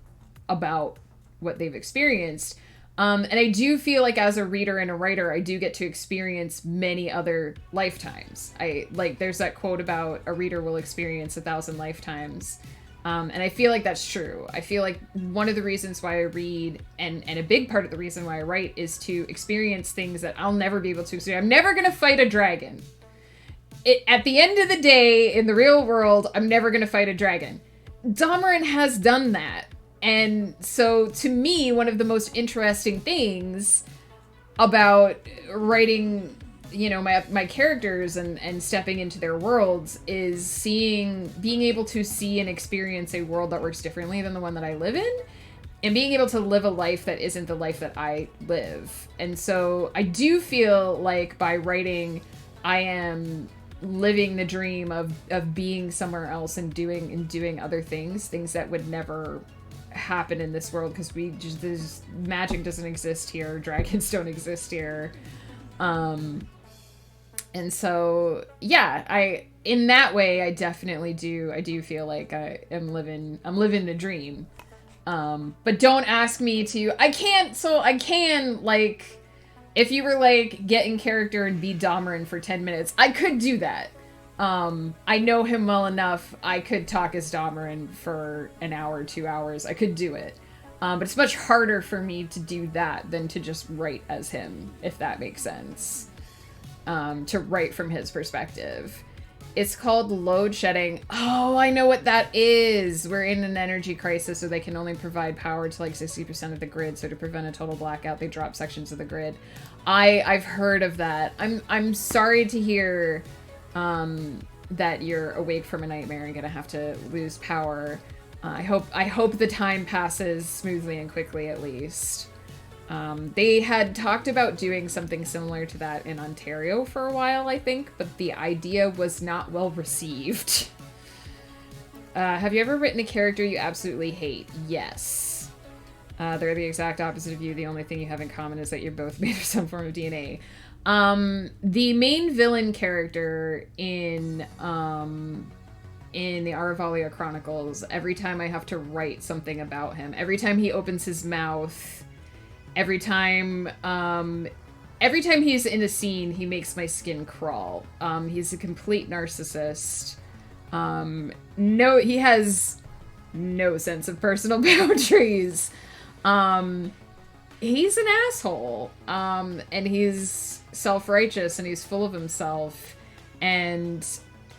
[SPEAKER 1] about what they've experienced. And I do feel like as a reader and a writer, I do get to experience many other lifetimes. There's that quote about a reader will experience 1,000 lifetimes. And I feel like that's true. I feel like one of the reasons why I read and a big part of the reason why I write is to experience things that I'll never be able to experience. I'm never going to fight a dragon. At the end of the day, in the real world, I'm never going to fight a dragon. Dahmerin has done that. And so to me, one of the most interesting things about writing, you know, my characters and stepping into their worlds is being able to see and experience a world that works differently than the one that I live in, and being able to live a life that isn't the life that I live. And so I do feel like by writing, I am living the dream of being somewhere else and doing other things that would never happen in this world, because this magic doesn't exist here, dragons don't exist here. And so yeah, in that way I definitely do feel like I'm living the dream. But don't ask me to. I can, like, if you were like get in character and be Dahmerin for 10 minutes, I could do that. I know him well enough. I could talk as Dahmerin for an hour, 2 hours. I could do it. But it's much harder for me to do that than to just write as him, if that makes sense. To write from his perspective. It's called load shedding. Oh, I know what that is. We're in an energy crisis, so they can only provide power to like 60% of the grid. So to prevent a total blackout, they drop sections of the grid. I've heard of that. I'm sorry to hear that you're awake from a nightmare and gonna have to lose power. I hope the time passes smoothly and quickly, at least. They had talked about doing something similar to that in Ontario for a while, I think, but the idea was not well received. Have you ever written a character you absolutely hate? Yes. They're the exact opposite of you. The only thing you have in common is that you're both made of some form of DNA. The main villain character in the Aravalia Chronicles, every time I have to write something about him, every time he opens his mouth, every time he's in a scene, he makes my skin crawl. He's a complete narcissist. No, he has no sense of personal boundaries. He's an asshole. And he's self-righteous and he's full of himself. And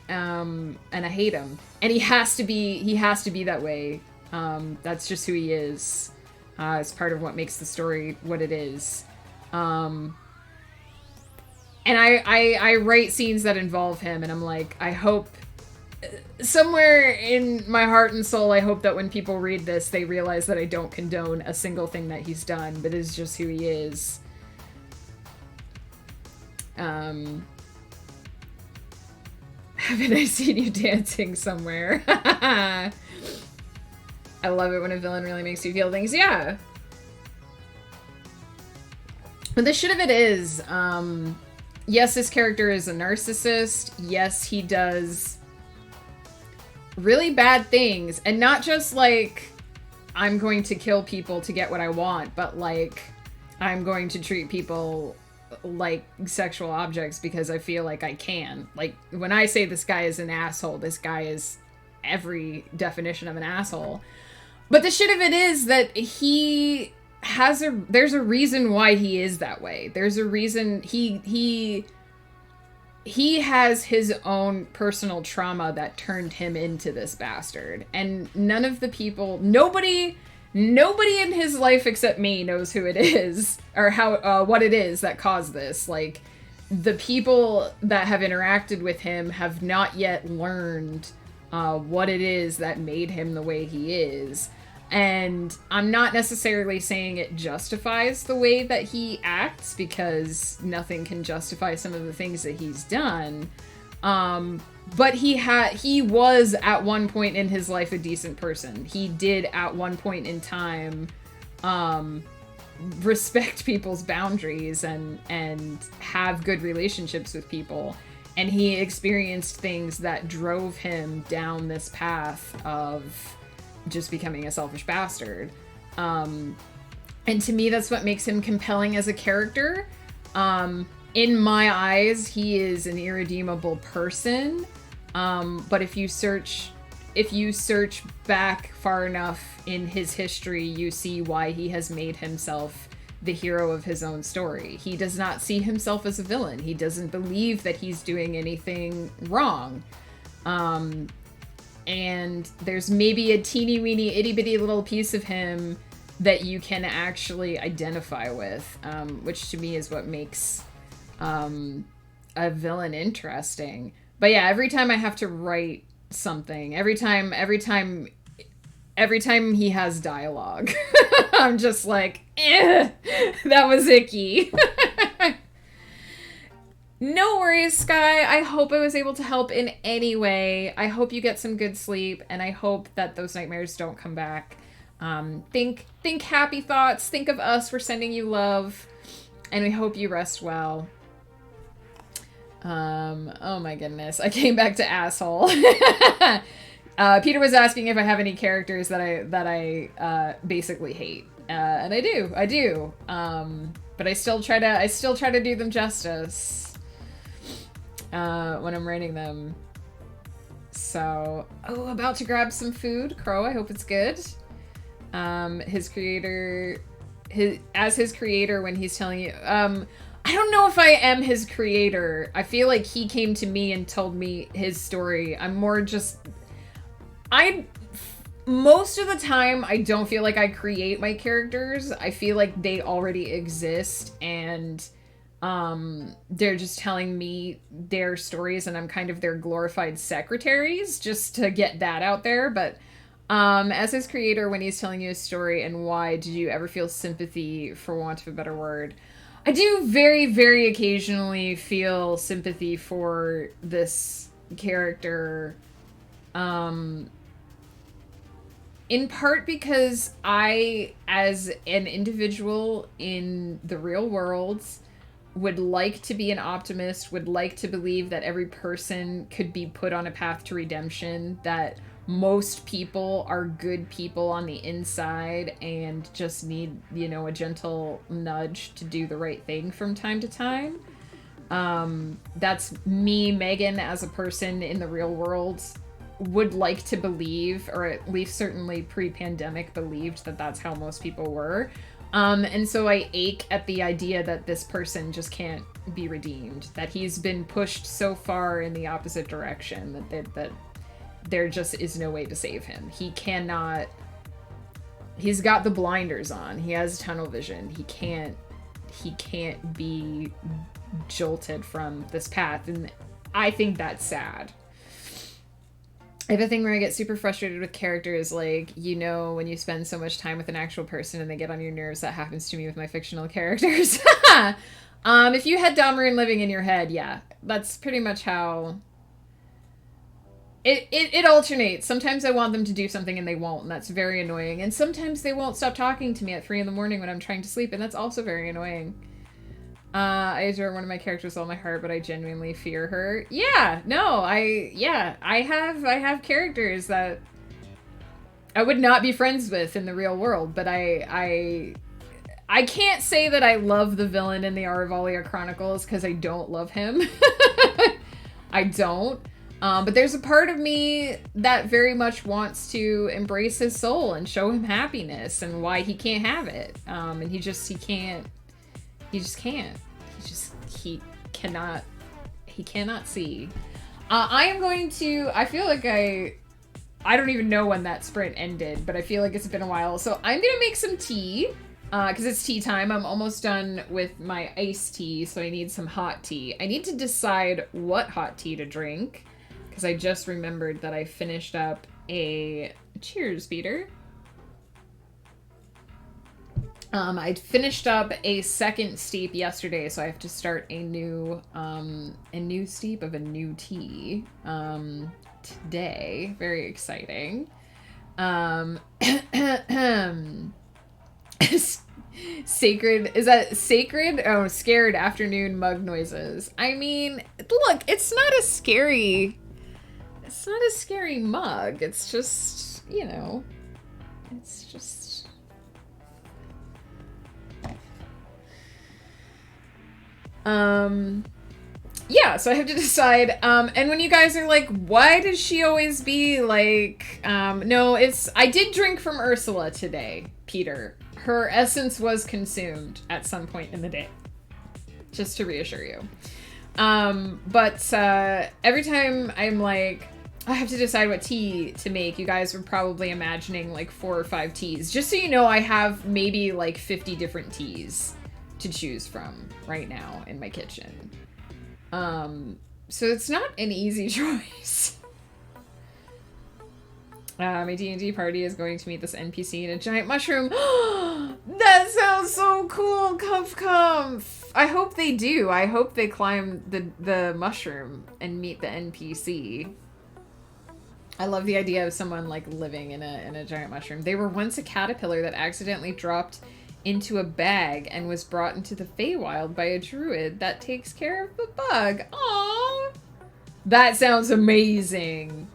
[SPEAKER 1] I hate him. And he has to be that way. That's just who he is. It's part of what makes the story what it is. And I write scenes that involve him, and I'm like, I hope, somewhere in my heart and soul, I hope that when people read this, they realize that I don't condone a single thing that he's done, but it's just who he is. Haven't I seen you dancing somewhere? I love it when a villain really makes you feel things. Yeah. But the shit of it is, yes, this character is a narcissist. Yes, he does really bad things. And not just like, I'm going to kill people to get what I want, but like, I'm going to treat people like sexual objects because I feel like I can. Like, when I say this guy is an asshole, this guy is every definition of an asshole. But the shit of it is that there's a reason why he is that way. There's a reason he has his own personal trauma that turned him into this bastard. And none of the people, nobody in his life except me knows who it is or how what it is that caused this. Like, the people that have interacted with him have not yet learned what it is that made him the way he is. And I'm not necessarily saying it justifies the way that he acts, because nothing can justify some of the things that he's done. But he was at one point in his life a decent person. He did at one point in time respect people's boundaries and have good relationships with people. And he experienced things that drove him down this path of just becoming a selfish bastard. And to me, that's what makes him compelling as a character. In my eyes, he is an irredeemable person. But if you search back far enough in his history, you see why he has made himself the hero of his own story. He does not see himself as a villain. He doesn't believe that he's doing anything wrong. And there's maybe a teeny weeny itty bitty little piece of him that you can actually identify with, which to me is what makes a villain interesting. But yeah, every time I have to write something, every time he has dialogue, I'm just like, that was icky. No worries, Sky. I hope I was able to help in any way. I hope you get some good sleep, and I hope that those nightmares don't come back. Think happy thoughts. Think of us. We're sending you love, and we hope you rest well. Oh my goodness. I came back to asshole. Peter was asking if I have any characters that I basically hate. And I do. But I still try to do them justice. When I'm writing them. So, about to grab some food. Crow, I hope it's good. His creator, when he's telling you, I don't know if I am his creator. I feel like he came to me and told me his story. I'm more just, most of the time, I don't feel like I create my characters. I feel like they already exist, and they're just telling me their stories, and I'm kind of their glorified secretaries, just to get that out there. But As his creator, when he's telling you a story and why, did you ever feel sympathy, for want of a better word? I do very, very occasionally feel sympathy for this character. In part because I, as an individual in the real world, would like to be an optimist, would like to believe that every person could be put on a path to redemption, that most people are good people on the inside and just need, a gentle nudge to do the right thing from time to time. That's me, Megan, as a person in the real world, would like to believe, or at least certainly pre-pandemic believed, that that's how most people were. And so I ache at the idea that this person just can't be redeemed, that he's been pushed so far in the opposite direction that there just is no way to save him. He cannot, he's got the blinders on. He has tunnel vision. He can't be jolted from this path. And I think that's sad. I have a thing where I get super frustrated with characters, like, when you spend so much time with an actual person and they get on your nerves. That happens to me with my fictional characters. If you had Dahmer living in your head, yeah, that's pretty much how it alternates. Sometimes I want them to do something and they won't, and that's very annoying. And sometimes they won't stop talking to me at 3 a.m. when I'm trying to sleep, and that's also very annoying. I adore one of my characters with all my heart, but I genuinely fear her. Yeah, no, I have characters that I would not be friends with in the real world, but I can't say that I love the villain in the Aravalia Chronicles, because I don't love him. I don't. But there's a part of me that very much wants to embrace his soul and show him happiness and why he can't have it. And he can't. He cannot see. I feel like I don't even know when that sprint ended, but I feel like it's been a while. So I'm gonna make some tea, because it's tea time. I'm almost done with my iced tea, so I need some hot tea. I need to decide what hot tea to drink, because I just remembered that I finished up a cheers beater. I finished up a second steep yesterday, so I have to start a new steep of a new tea today. Very exciting. Sacred, is that sacred? Oh, scared afternoon mug noises. I mean, look, it's not a scary mug. It's just, it's just. Yeah, so I have to decide, and when you guys are like, why does she always be like, no, I did drink from Ursula today, Peter. Her essence was consumed at some point in the day, just to reassure you. But every time I'm like, I have to decide what tea to make, you guys were probably imagining like 4 or 5 teas. Just so you know, I have maybe like 50 different teas to choose from right now in my kitchen. So it's not an easy choice. My D&D party is going to meet this NPC in a giant mushroom. That sounds so cool, Comf. I hope they do. I hope they climb the mushroom and meet the NPC. I love the idea of someone like living in a giant mushroom. They were once a caterpillar that accidentally dropped into a bag and was brought into the Feywild by a druid that takes care of the bug. Aww. That sounds amazing.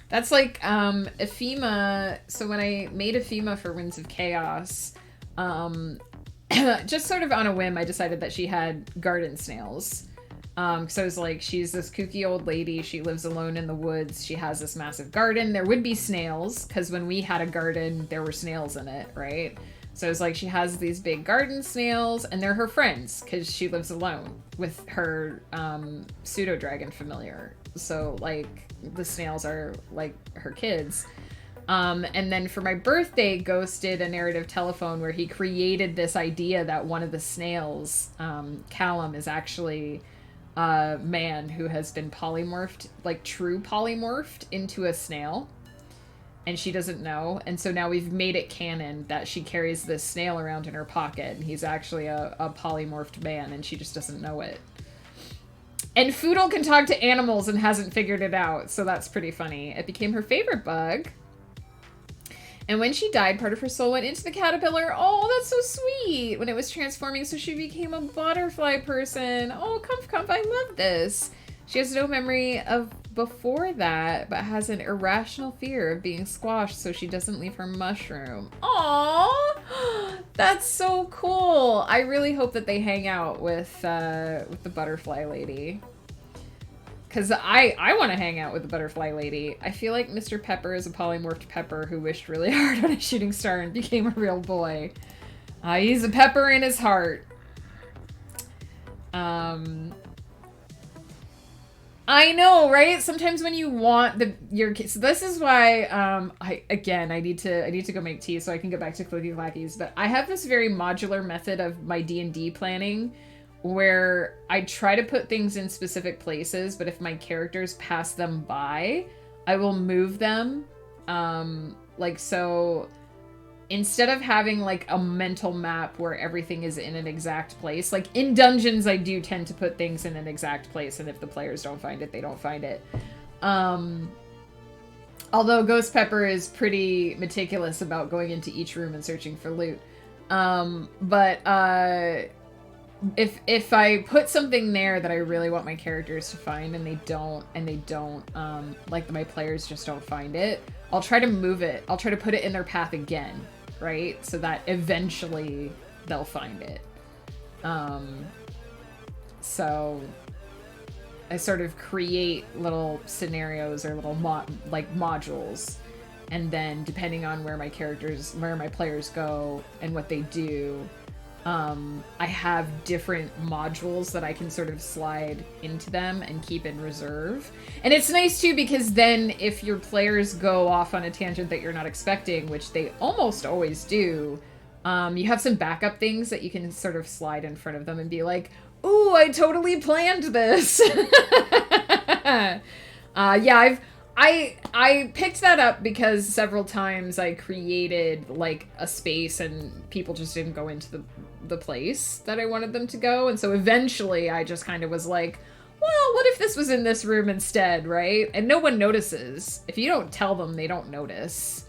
[SPEAKER 1] That's like ephema. So when I made ephema for Winds of Chaos, just sort of on a whim, I decided that she had garden snails. Because I was like, she's this kooky old lady. She lives alone in the woods. She has this massive garden. There would be snails, because when we had a garden, there were snails in it, right? So it's like she has these big garden snails, and they're her friends because she lives alone with her pseudo-dragon familiar. So, like, the snails are, like, her kids. And then for my birthday, Ghost did a narrative telephone where he created this idea that one of the snails, Callum, is actually a man who has been polymorphed, like, true polymorphed into a snail. and she doesn't know. And so now we've made it canon that she carries this snail around in her pocket, and he's actually a polymorphed man, and she just doesn't know it. And Foodle can talk to animals and hasn't figured it out, so that's pretty funny. It became her favorite bug. And when she died, part of her soul went into the caterpillar. Oh, that's so sweet. When it was transforming, so she became a butterfly person. Oh, Comf, I love this. She has no memory of before that, but has an irrational fear of being squashed, so she doesn't leave her mushroom. Aww, that's so cool. I really hope that they hang out with the butterfly lady. Because I want to hang out with the butterfly lady. I feel like Mr. Pepper is a polymorphed pepper who wished really hard on a shooting star and became a real boy. He's a pepper in his heart. I know, right? Sometimes when you want your kids, so this is why I need to go make tea so I can get back to Clicky Clackies. But I have this very modular method of my D&D planning where I try to put things in specific places, but if my characters pass them by, I will move them. Like, so instead of having like a mental map where everything is in an exact place, like in dungeons, I do tend to put things in an exact place, and if the players don't find it, they don't find it. Although Ghost Pepper is pretty meticulous about going into each room and searching for loot. If I put something there that I really want my characters to find and they don't, like my players just don't find it, I'll try to move it. I'll try to put it in their path again, right? So that eventually they'll find it. So I sort of create little scenarios or little modules, and then depending on where my players go and what they do, I have different modules that I can sort of slide into them and keep in reserve. And it's nice too, because then if your players go off on a tangent that you're not expecting, which they almost always do, you have some backup things that you can sort of slide in front of them and be like, ooh, I totally planned this. Yeah, I picked that up because several times I created like a space and people just didn't go into the place that I wanted them to go. And so eventually I just kind of was like, well, what if this was in this room instead, right? And no one notices. If you don't tell them, they don't notice.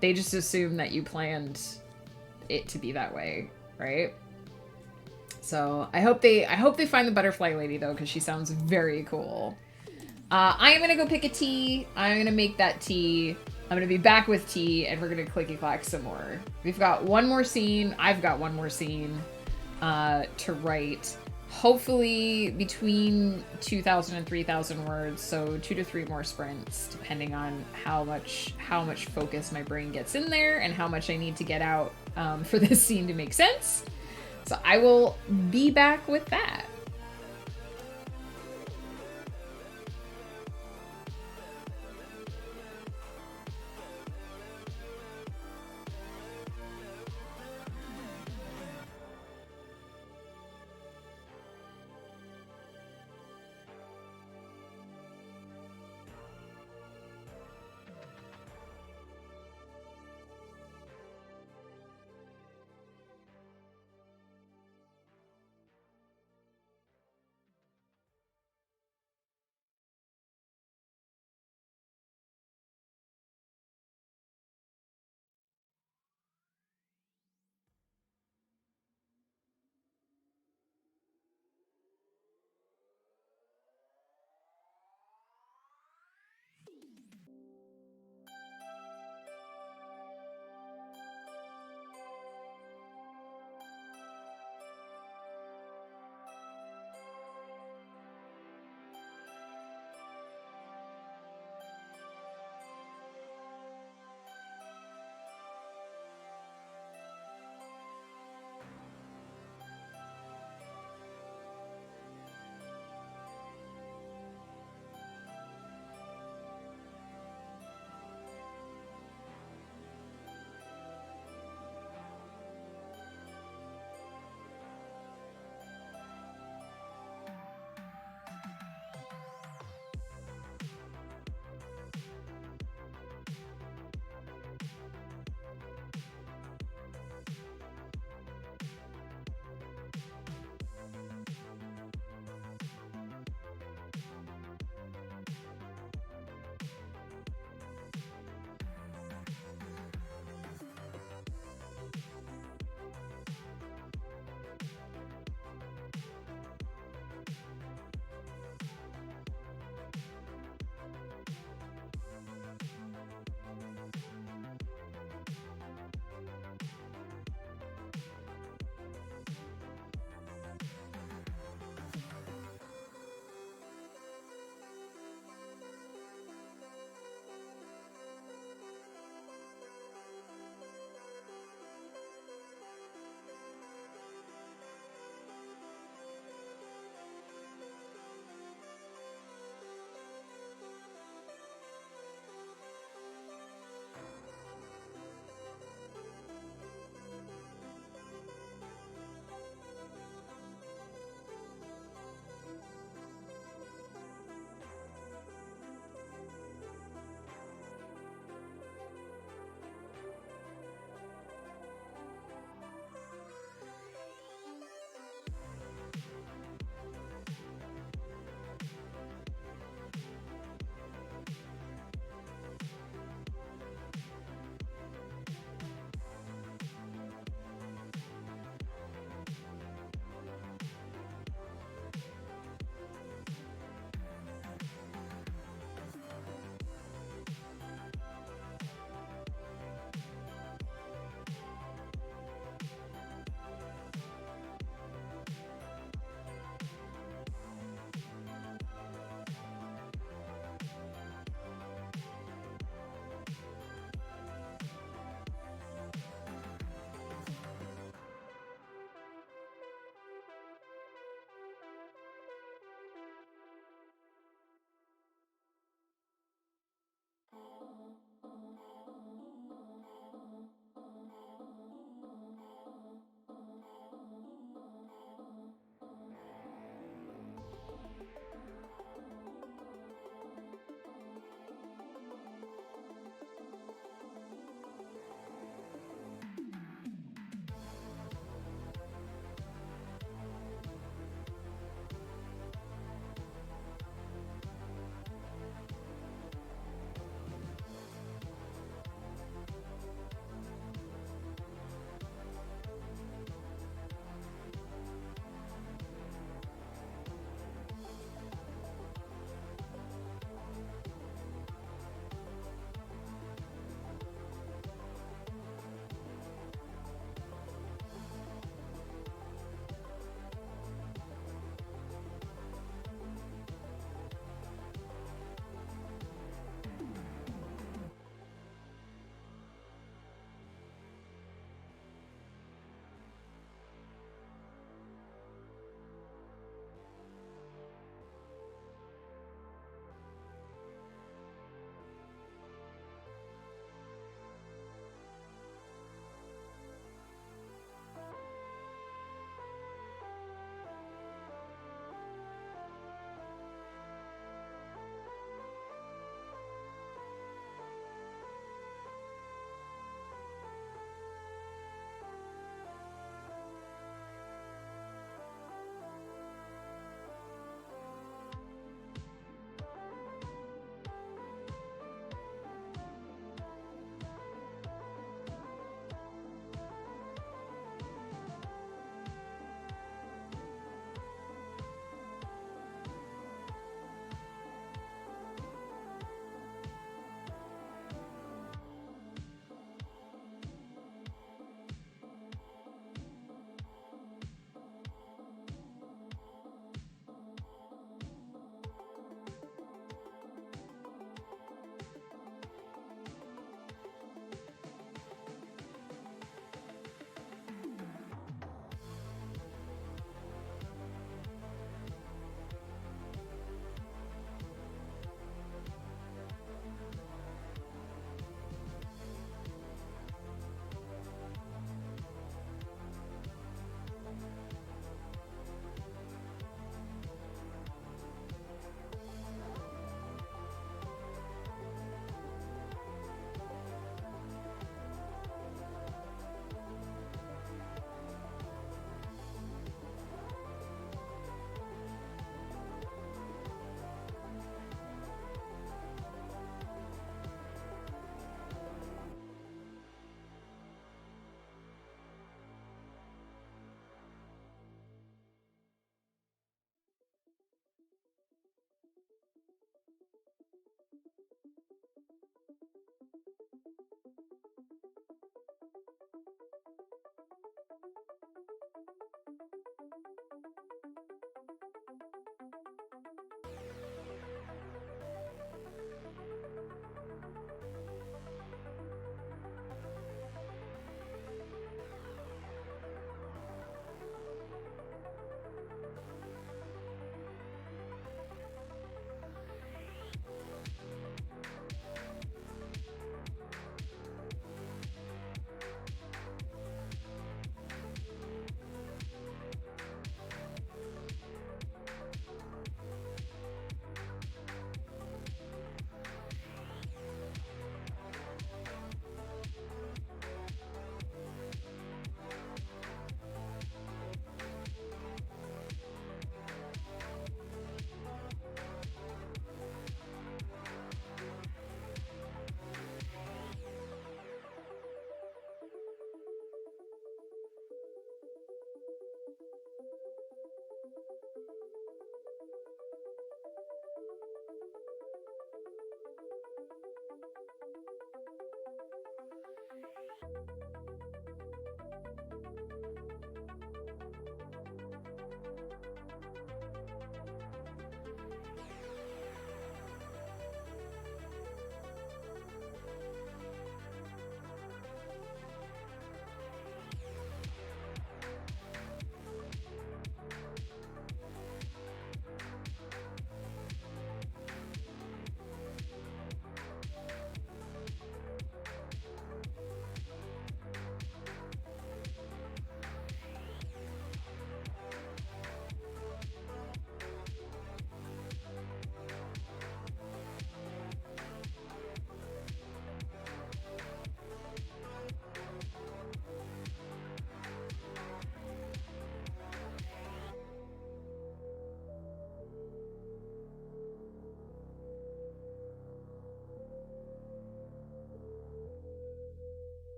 [SPEAKER 1] They just assume that you planned it to be that way, right? So I hope they find the butterfly lady though, because she sounds very cool. I am gonna go pick a tea. I'm gonna make that tea. I'm gonna be back with tea, and we're gonna clicky clack some more. We've got one more scene. I've got one more scene to write. Hopefully between 2,000 and 3,000 words, so 2 to 3 more sprints, depending on how much focus my brain gets in there and how much I need to get out for this scene to make sense. So I will be back with that.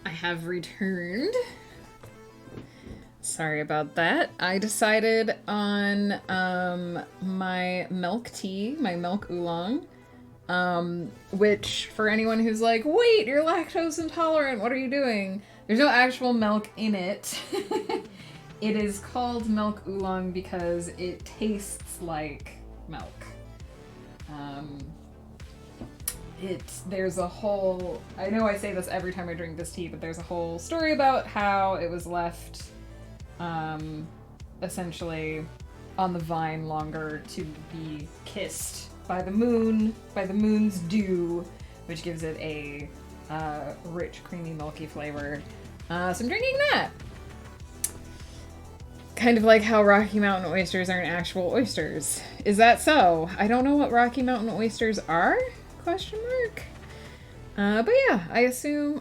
[SPEAKER 1] I have returned. Sorry about that. I decided on my milk tea, my milk oolong, which for anyone who's like, wait, you're lactose intolerant, what are you doing? There's no actual milk in it. It is called milk oolong because it tastes like milk. There's a whole, I know I say this every time I drink this tea, but there's a whole story about how it was left essentially on the vine longer to be kissed by the moon, by the moon's dew, which gives it a rich, creamy, milky flavor. So I'm drinking that. Kind of like how Rocky Mountain oysters aren't actual oysters. Is that so? I don't know what Rocky Mountain oysters are? Question mark. But yeah, I assume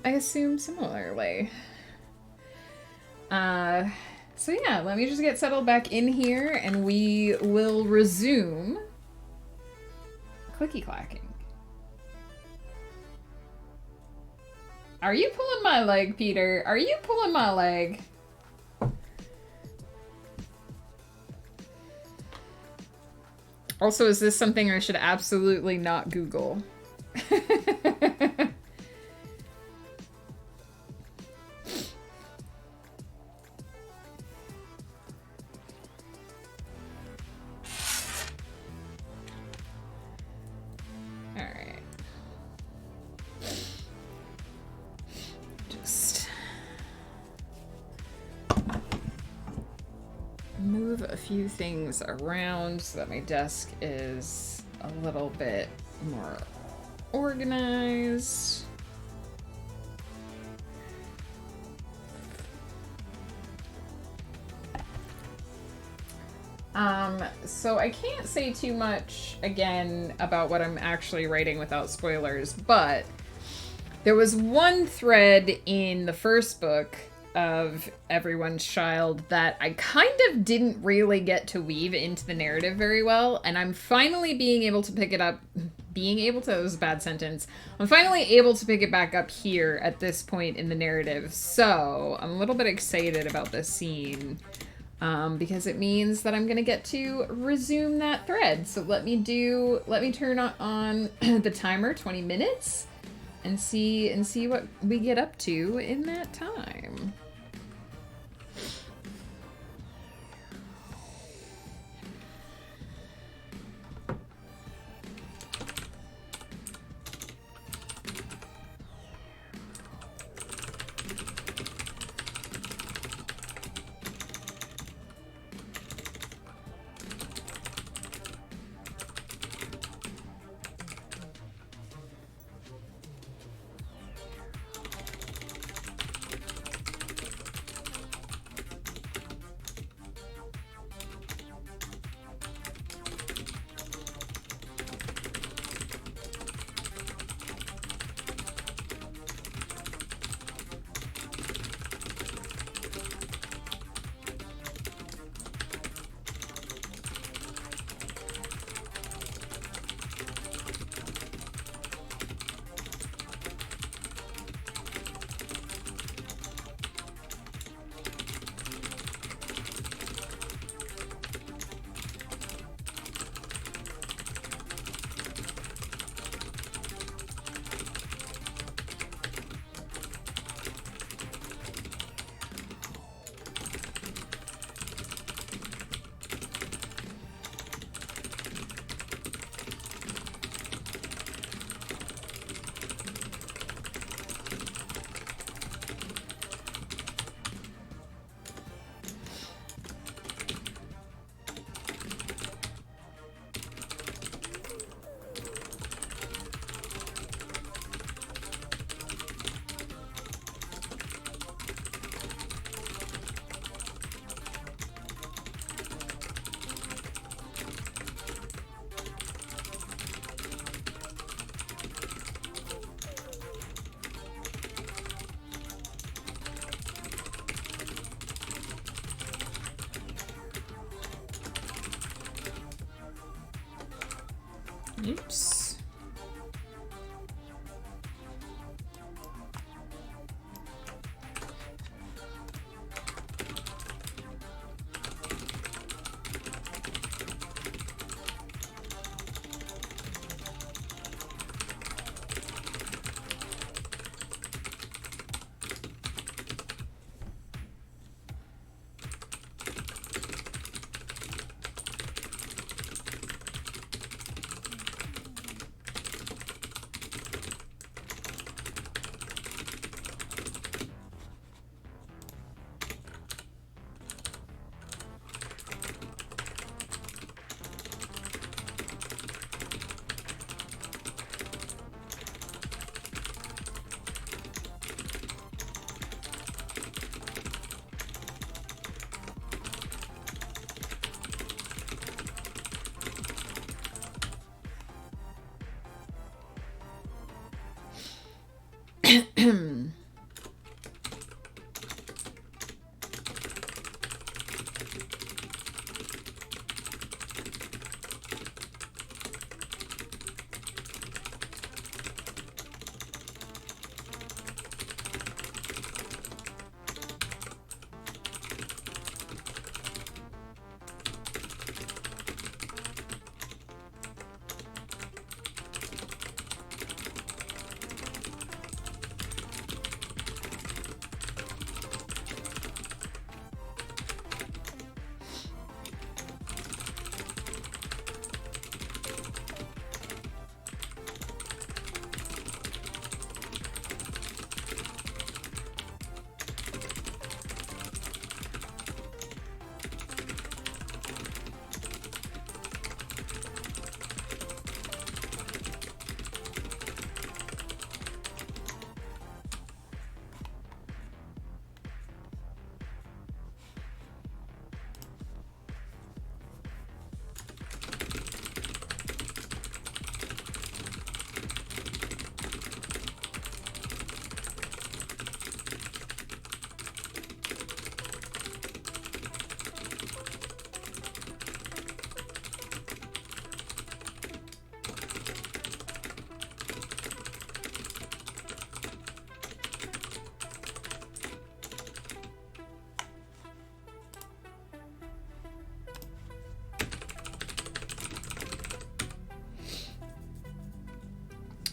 [SPEAKER 1] similarly. So yeah, let me just get settled back in here and we will resume clicky clacking. Are you pulling my leg, Peter? Are you pulling my leg? Also, is this something I should absolutely not Google? Alright. Just move a few things around so that my desk is a little bit more organized. So I can't say too much again about what I'm actually writing without spoilers, but there was one thread in the first book of Everyone's Child that I kind of didn't really get to weave into the narrative very well, and I'm finally being able to pick it up. That was a bad sentence. I'm finally able to pick it back up here at this point in the narrative, so I'm a little bit excited about this scene. Because it means that I'm gonna get to resume that thread. So let me turn on the timer, 20 minutes, and see what we get up to in that time. Oops.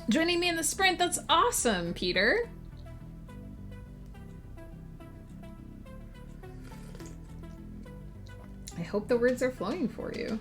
[SPEAKER 1] Joining me in the sprint. That's awesome, Peter. I hope the words are flowing for you.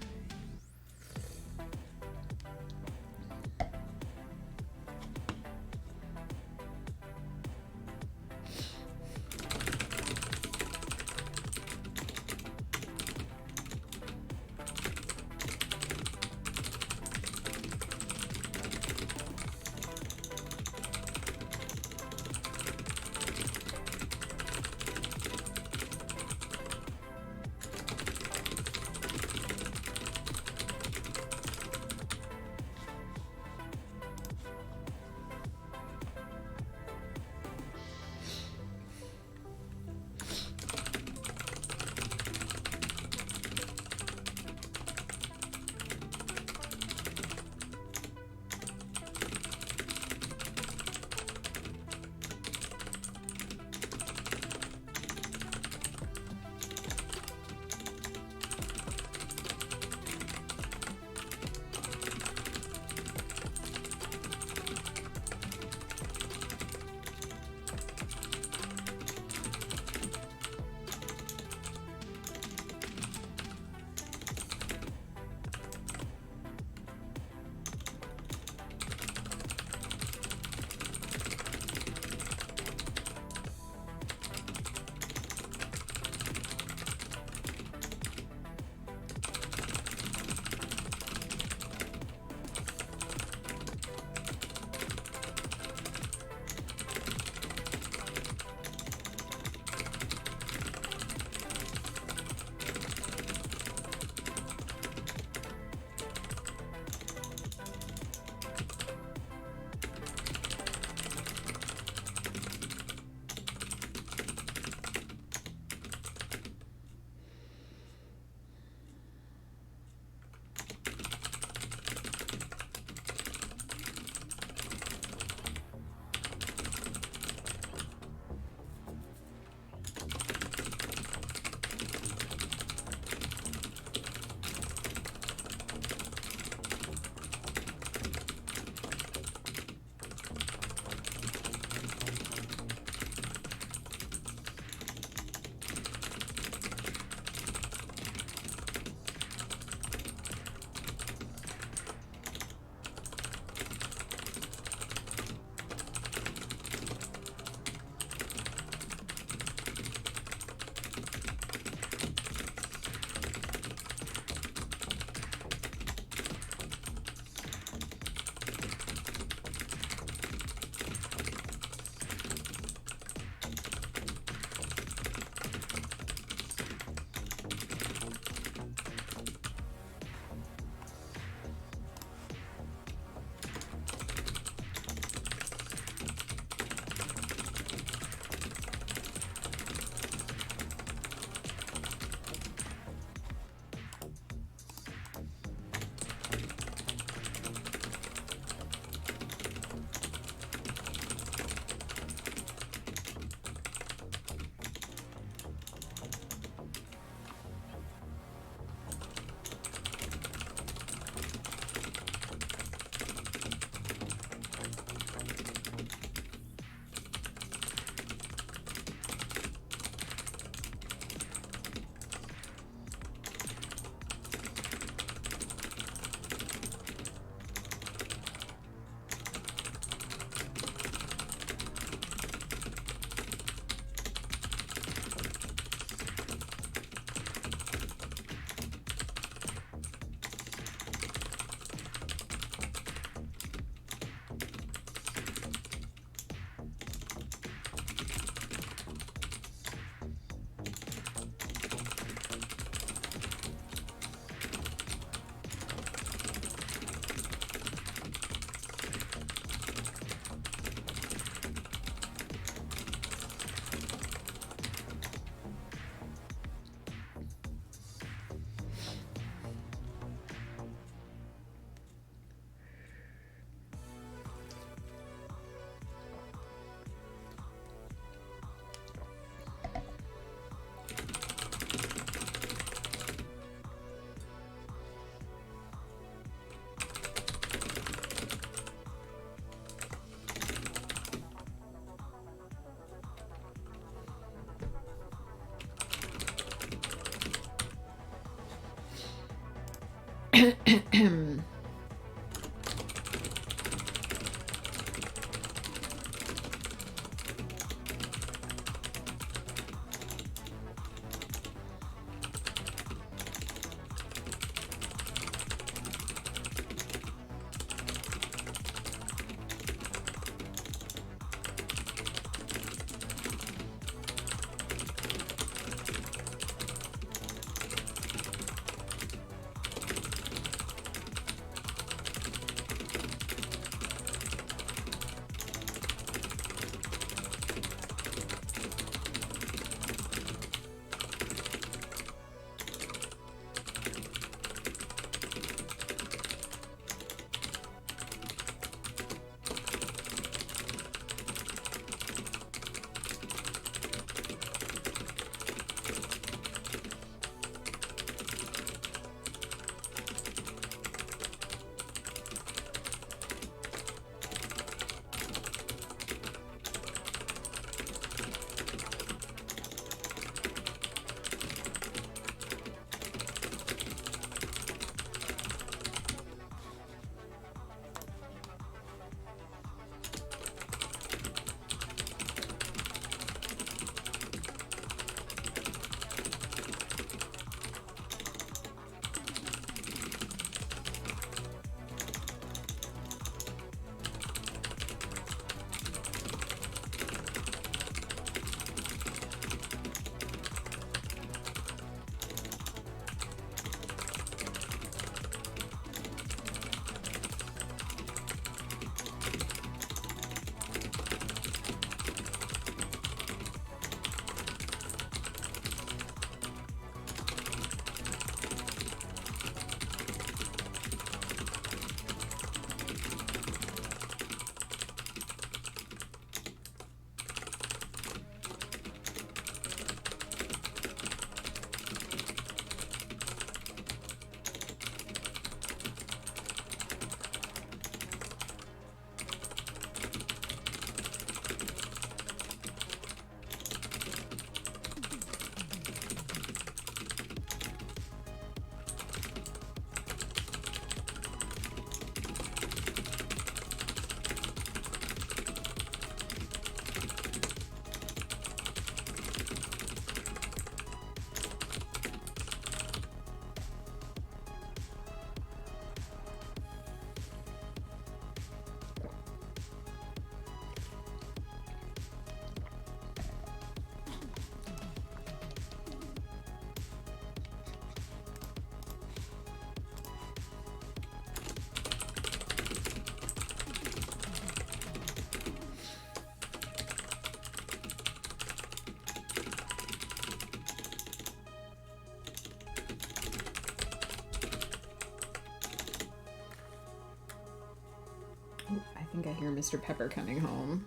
[SPEAKER 1] I think I hear Mr. Pepper coming home.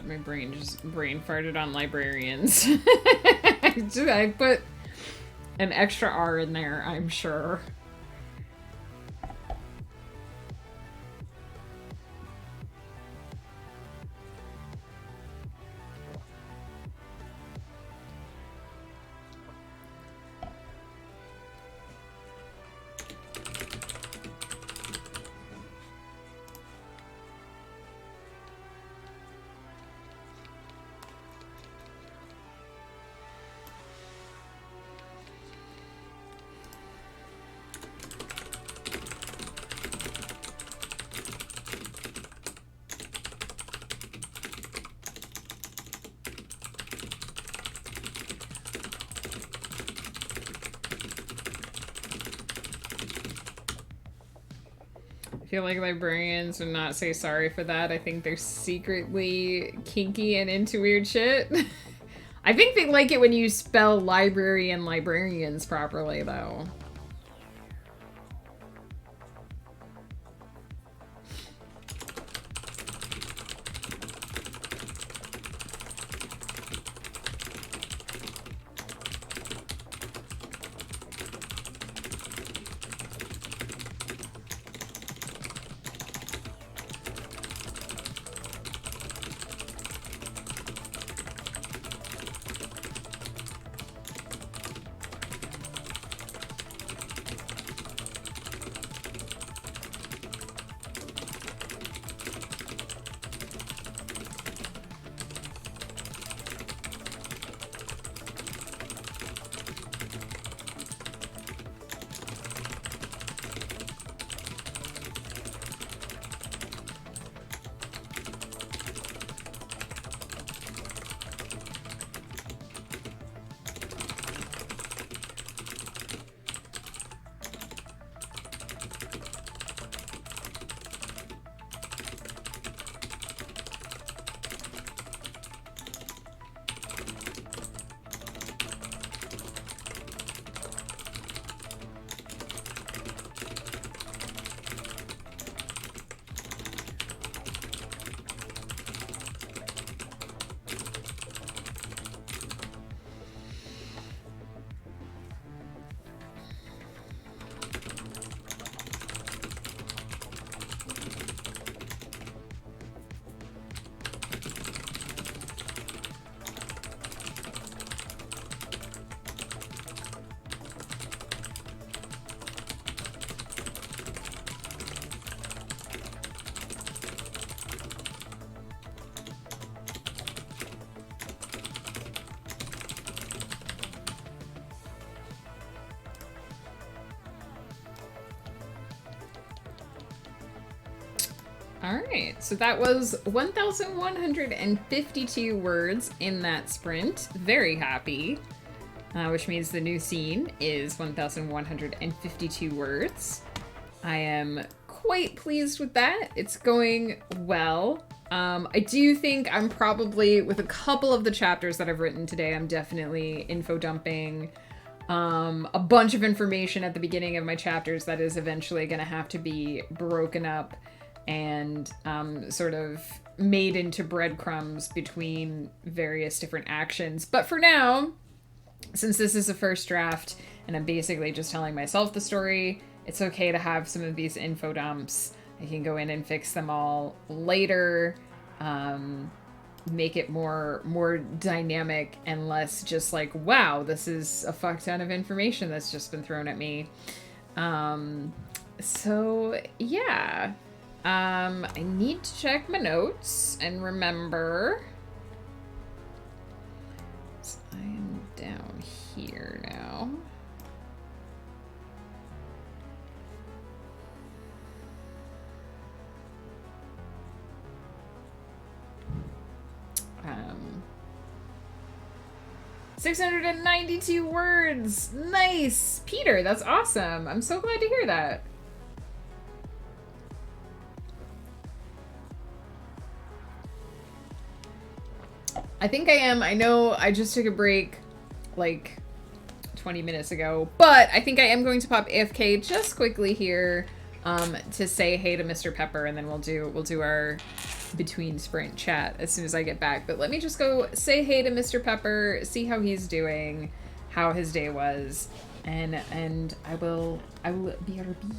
[SPEAKER 1] God, my brain just brain farted on librarians. I put an extra R in there, I'm sure. I feel like librarians would not say sorry for that. I think they're secretly kinky and into weird shit. I think they like it when you spell library and librarians properly, though. Alright, so that was 1,152 words in that sprint. Very happy. Which means the new scene is 1,152 words. I am quite pleased with that. It's going well. I do think I'm probably, with a couple of the chapters that I've written today, I'm definitely info dumping a bunch of information at the beginning of my chapters that is eventually going to have to be broken up and sort of made into breadcrumbs between various different actions. But for now, since this is a first draft and I'm basically just telling myself the story, it's okay to have some of these info dumps. I can go in and fix them all later, make it more dynamic and less just like, wow, this is a fuck ton of information that's just been thrown at me. So yeah. I need to check my notes and remember. So I am down here now. Um, 692 words. Nice. Peter, that's awesome. I'm so glad to hear that. I think I am. I know I just took a break like 20 minutes ago, but I think I am going to pop AFK just quickly here to say hey to Mr. Pepper, and then we'll do our between sprint chat as soon as I get back. But let me just go say hey to Mr. Pepper, see how he's doing, how his day was, and I will BRB.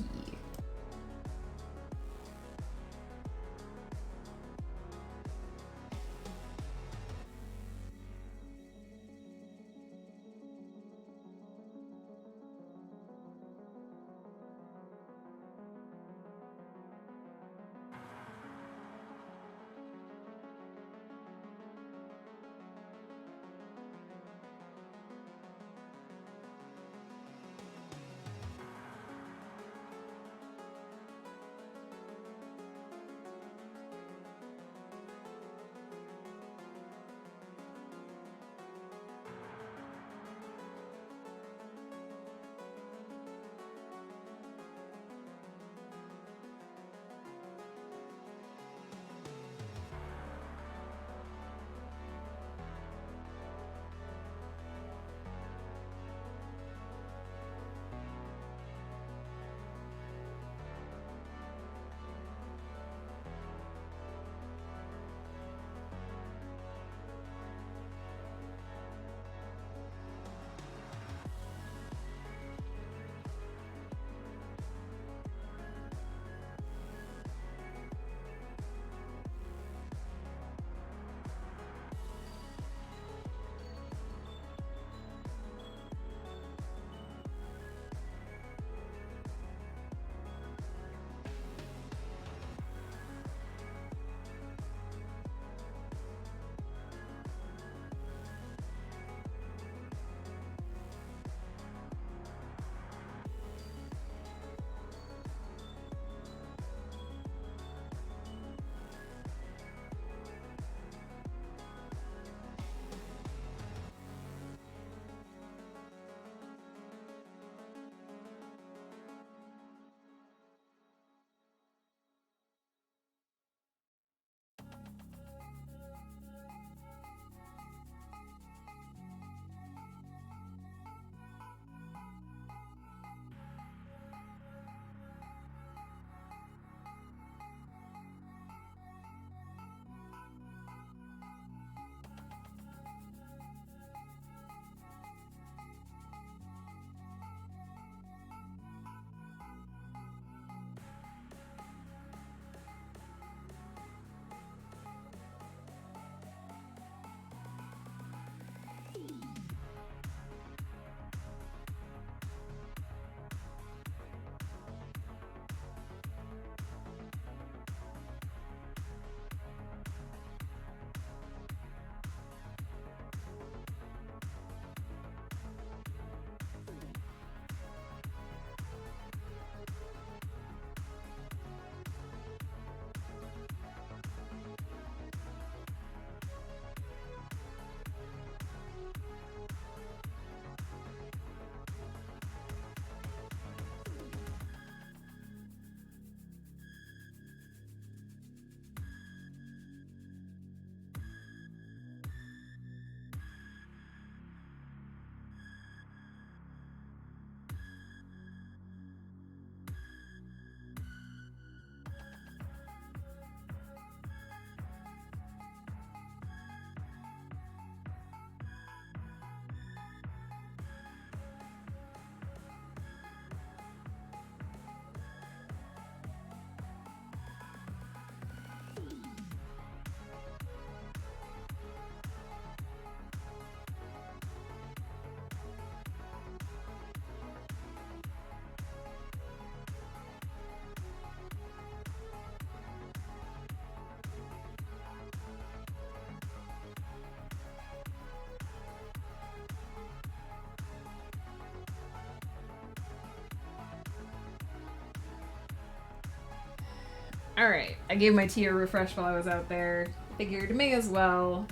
[SPEAKER 1] Alright, I gave my tea a refresh while I was out there. Figured may as well.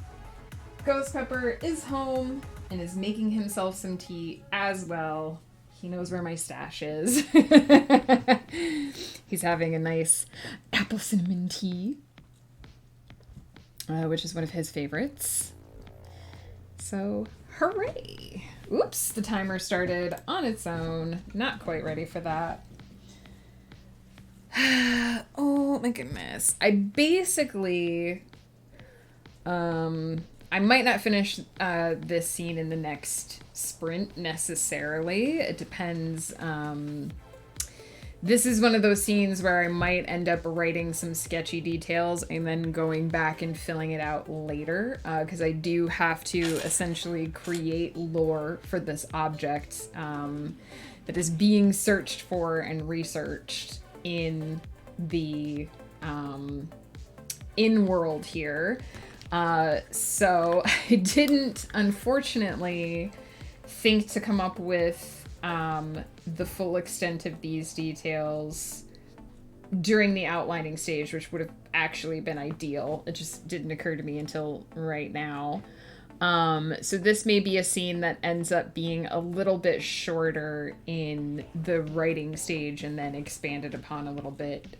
[SPEAKER 1] Ghost Pepper is home and is making himself some tea as well. He knows where my stash is. He's having a nice apple cinnamon tea, which is one of his favorites. So, hooray! Oops, the timer started on its own. Not quite ready for that. Oh, my goodness. I basically, I might not finish this scene in the next sprint necessarily. It depends. This is one of those scenes where I might end up writing some sketchy details and then going back and filling it out later, because I do have to essentially create lore for this object that is being searched for and researched in the in-world here. So I didn't, unfortunately, think to come up with the full extent of these details during the outlining stage, which would have actually been ideal. It just didn't occur to me until right now. So this may be a scene that ends up being a little bit shorter in the writing stage and then expanded upon a little bit.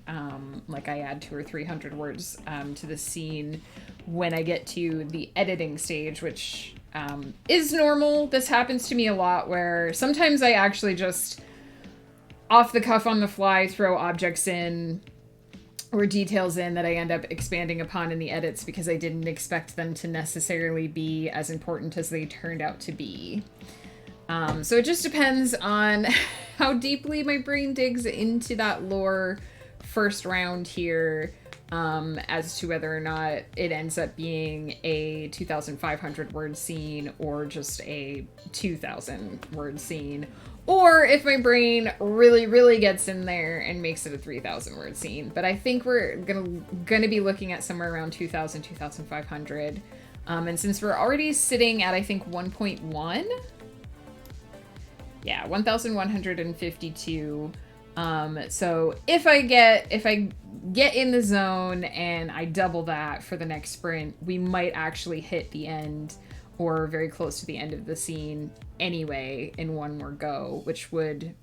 [SPEAKER 1] Like I add 200 or 300 words to the scene when I get to the editing stage, which is normal. This happens to me a lot where sometimes I actually just off the cuff on the fly throw objects in or details in that I end up expanding upon in the edits because I didn't expect them to necessarily be as important as they turned out to be. So it just depends on how deeply my brain digs into that lore first round here, as to whether or not it ends up being a 2,500 word scene or just a 2,000 word scene. Or if my brain really, really gets in there and makes it a 3,000 word scene. But I think we're gonna be looking at somewhere around 2,000, 2,500. And since we're already sitting at, I think, 1.1? Yeah, 1,152. So if I get in the zone and I double that for the next sprint, we might actually hit the end or very close to the end of the scene anyway in one more go, which would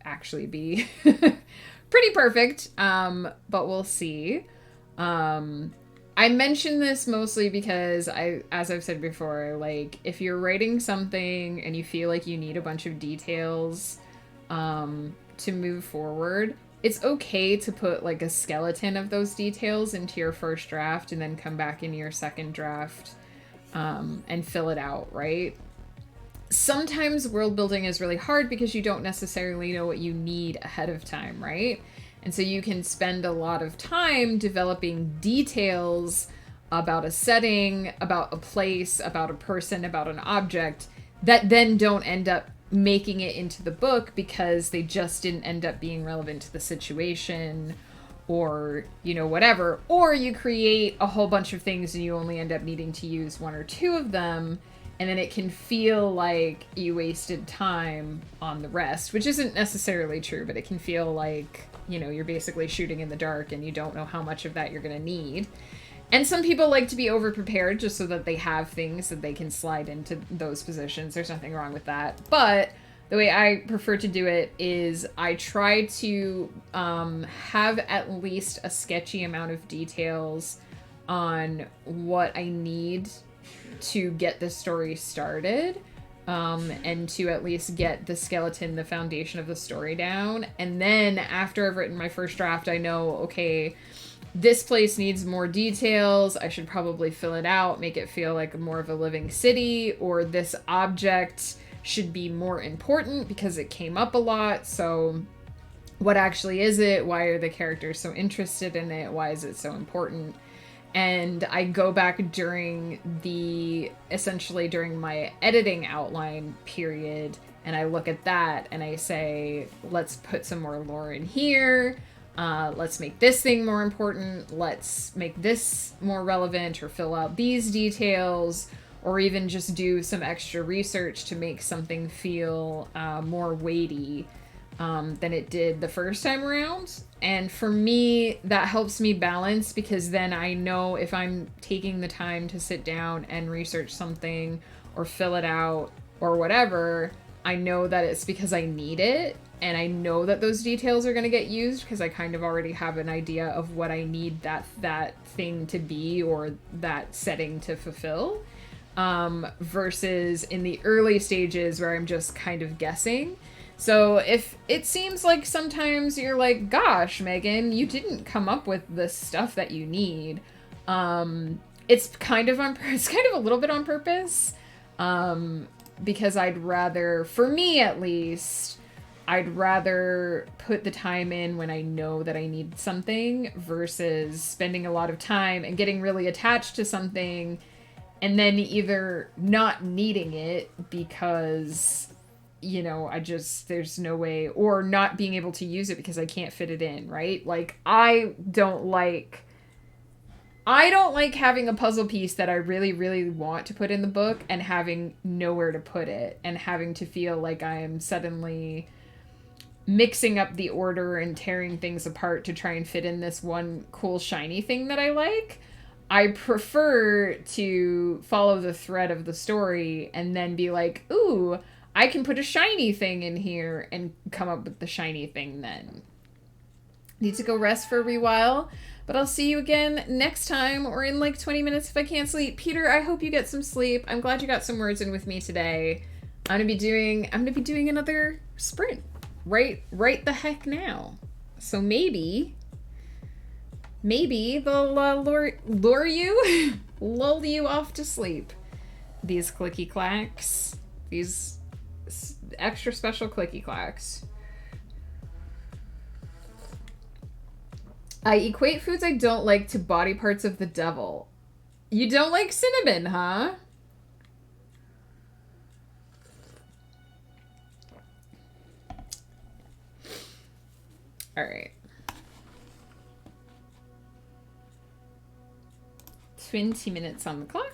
[SPEAKER 1] actually be pretty perfect. But we'll see. I mention this mostly because as I've said before, like if you're writing something and you feel like you need a bunch of details, to move forward, it's okay to put like a skeleton of those details into your first draft and then come back into your second draft, and fill it out, right? Sometimes world building is really hard because you don't necessarily know what you need ahead of time, right? And so you can spend a lot of time developing details about a setting, about a place, about a person, about an object that then don't end up making it into the book because they just didn't end up being relevant to the situation or, you know, whatever. Or you create a whole bunch of things and you only end up needing to use one or two of them, and then it can feel like you wasted time on the rest, which isn't necessarily true, but it can feel like, you know, you're basically shooting in the dark and you don't know how much of that you're going to need. And some people like to be over-prepared just so that they have things that they can slide into those positions. There's nothing wrong with that. But the way I prefer to do it is I try to have at least a sketchy amount of details on what I need to get the story started, and to at least get the skeleton, the foundation of the story down. And then after I've written my first draft, I know, okay, this place needs more details. I should probably fill it out, make it feel like more of a living city, or this object should be more important because it came up a lot. So what actually is it? Why are the characters so interested in it? Why is it so important? And I go back during my editing outline period, and I look at that and I say, let's put some more lore in here. Let's make this thing more important. Let's make this more relevant, or fill out these details, or even just do some extra research to make something feel more weighty than it did the first time around. And for me, that helps me balance, because then I know if I'm taking the time to sit down and research something or fill it out or whatever, I know that it's because I need it. And I know that those details are going to get used because I kind of already have an idea of what I need that thing to be, or that setting to fulfill. Versus in the early stages where I'm just kind of guessing. So if it seems like sometimes you're like, gosh, Megan, you didn't come up with the stuff that you need, it's kind of it's kind of a little bit on purpose, because I'd rather, for me at least, I'd rather put the time in when I know that I need something versus spending a lot of time and getting really attached to something and then either not needing it because, you know, there's no way, or not being able to use it because I can't fit it in, right? Like, I don't like having a puzzle piece that I really, really want to put in the book and having nowhere to put it and having to feel like I'm suddenly mixing up the order and tearing things apart to try and fit in this one cool shiny thing that I like. I prefer to follow the thread of the story and then be like, ooh, I can put a shiny thing in here and come up with the shiny thing then. Need to go rest for a wee while, but I'll see you again next time or in like 20 minutes if I can't sleep. Peter, I hope you get some sleep. I'm glad you got some words in with me today. I'm gonna be doing another sprint right the heck now. So maybe they'll lure you, lull you off to sleep. These clicky clacks, these extra special clicky clacks. I equate foods I don't like to body parts of the devil. You don't like cinnamon, huh? All right. 20 minutes on the clock.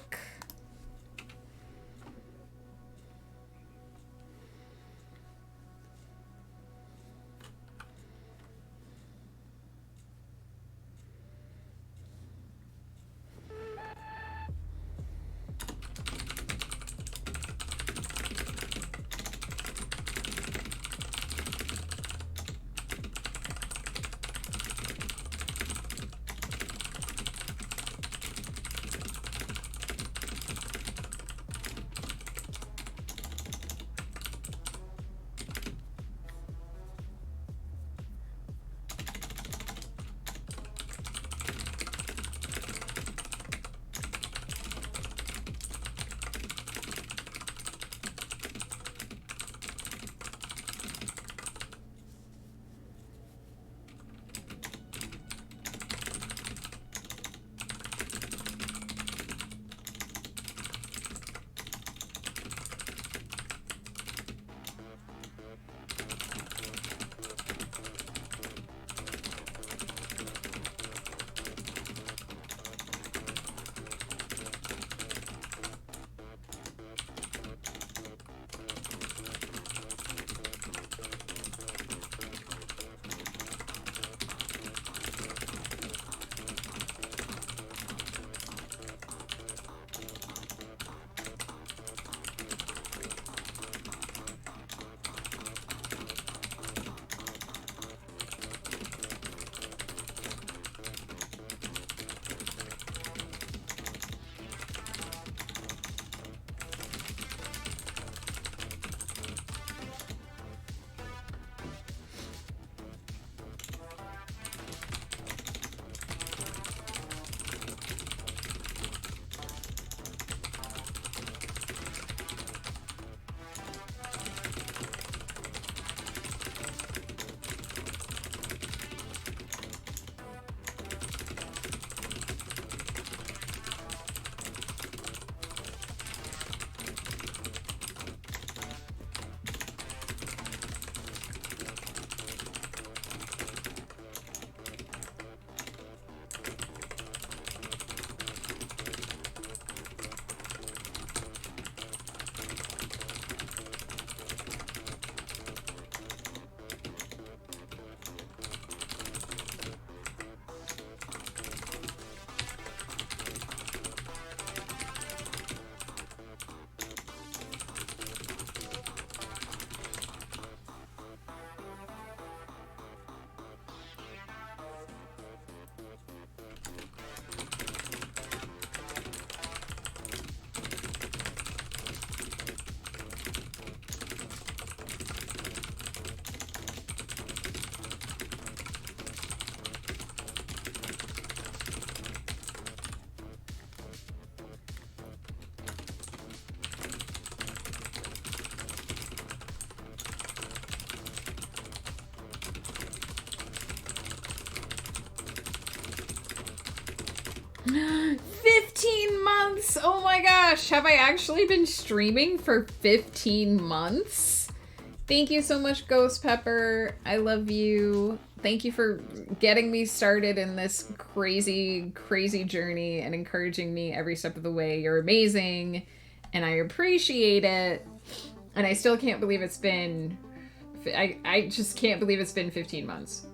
[SPEAKER 1] 15 months! Oh my gosh! Have I actually been streaming for 15 months? Thank you so much, Ghost Pepper. I love you. Thank you for getting me started in this crazy, crazy journey and encouraging me every step of the way. You're amazing, and I appreciate it. And I still can't believe it's been... I just can't believe it's been 15 months.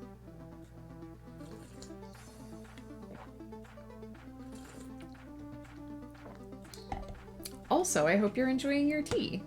[SPEAKER 1] Also, I hope you're enjoying your tea.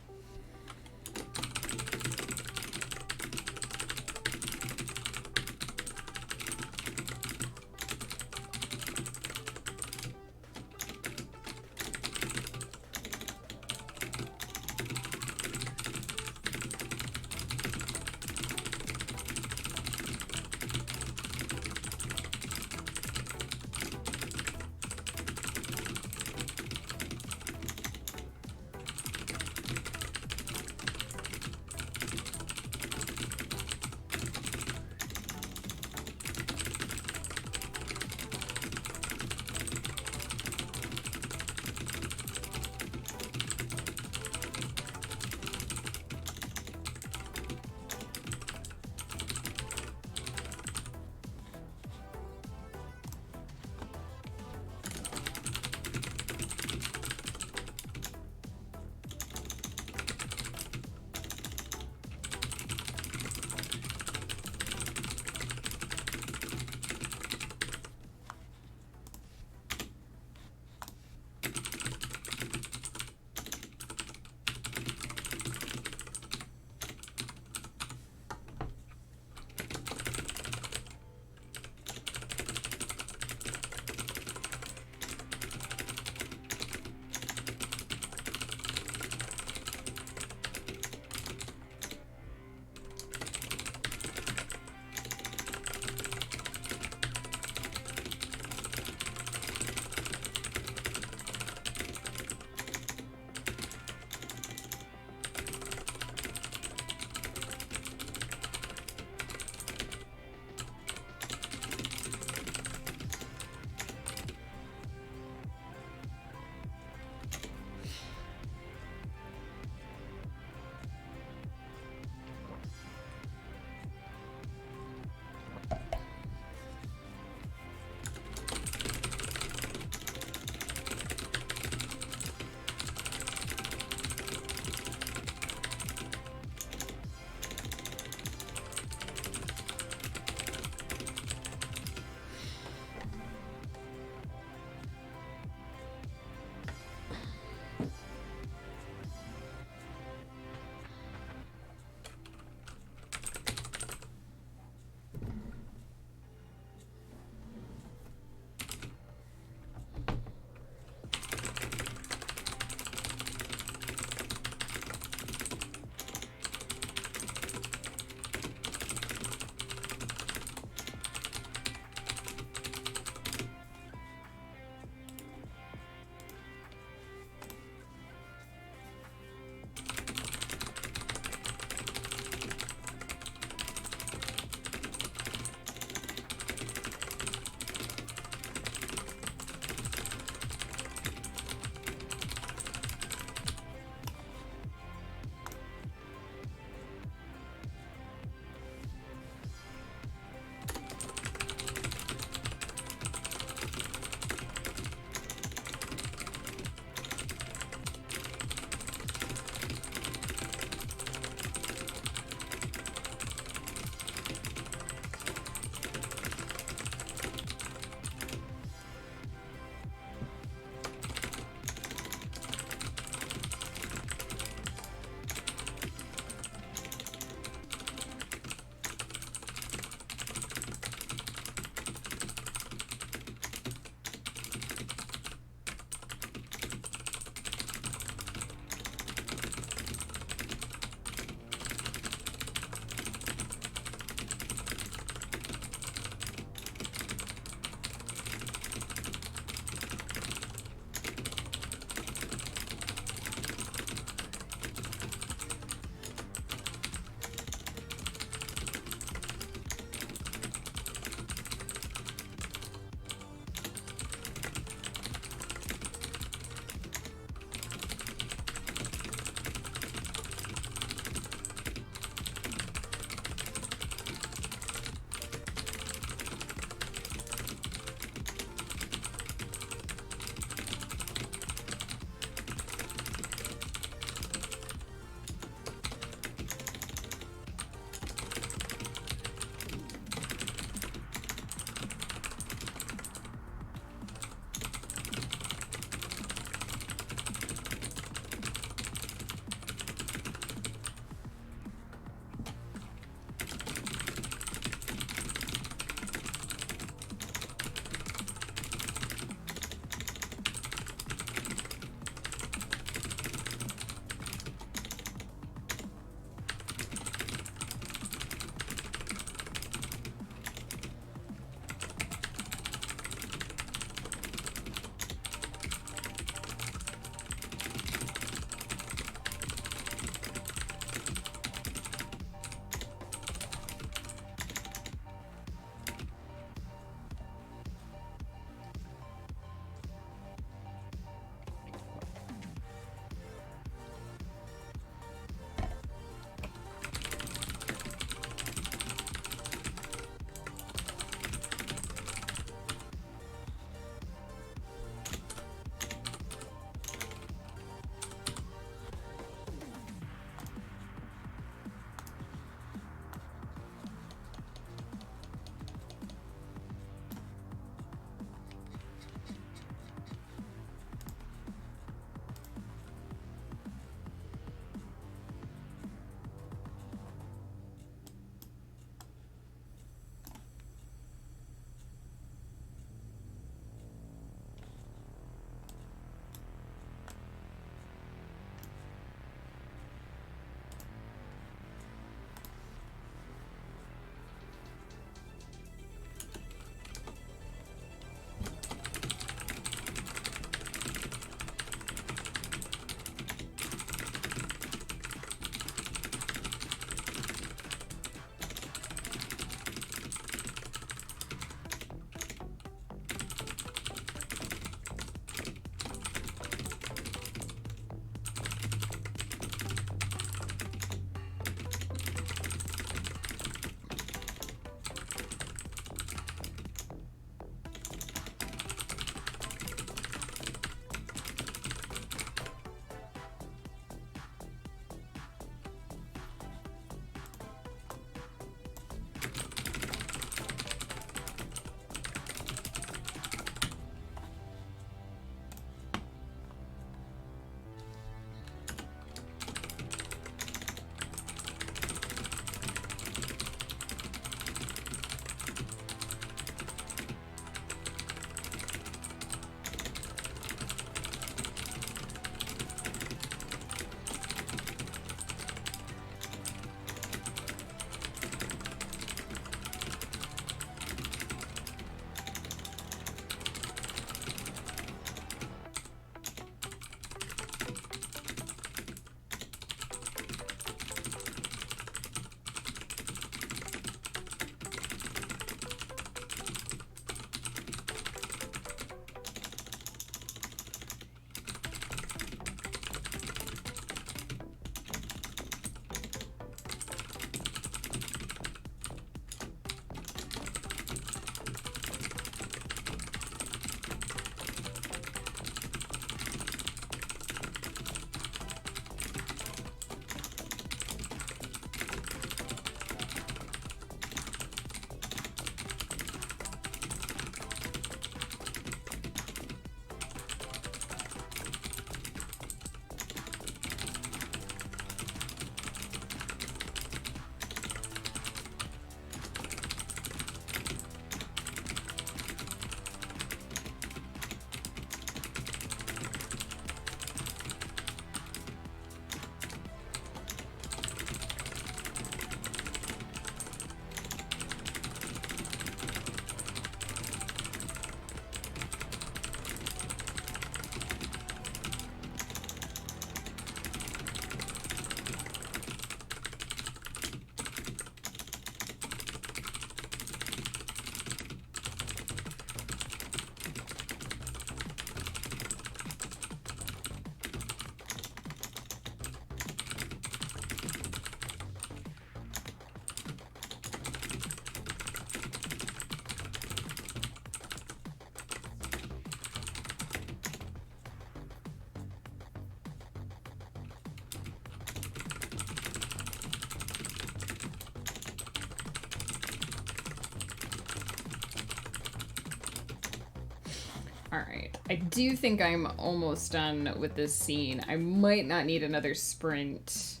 [SPEAKER 1] Alright, I do think I'm almost done with this scene. I might not need another sprint.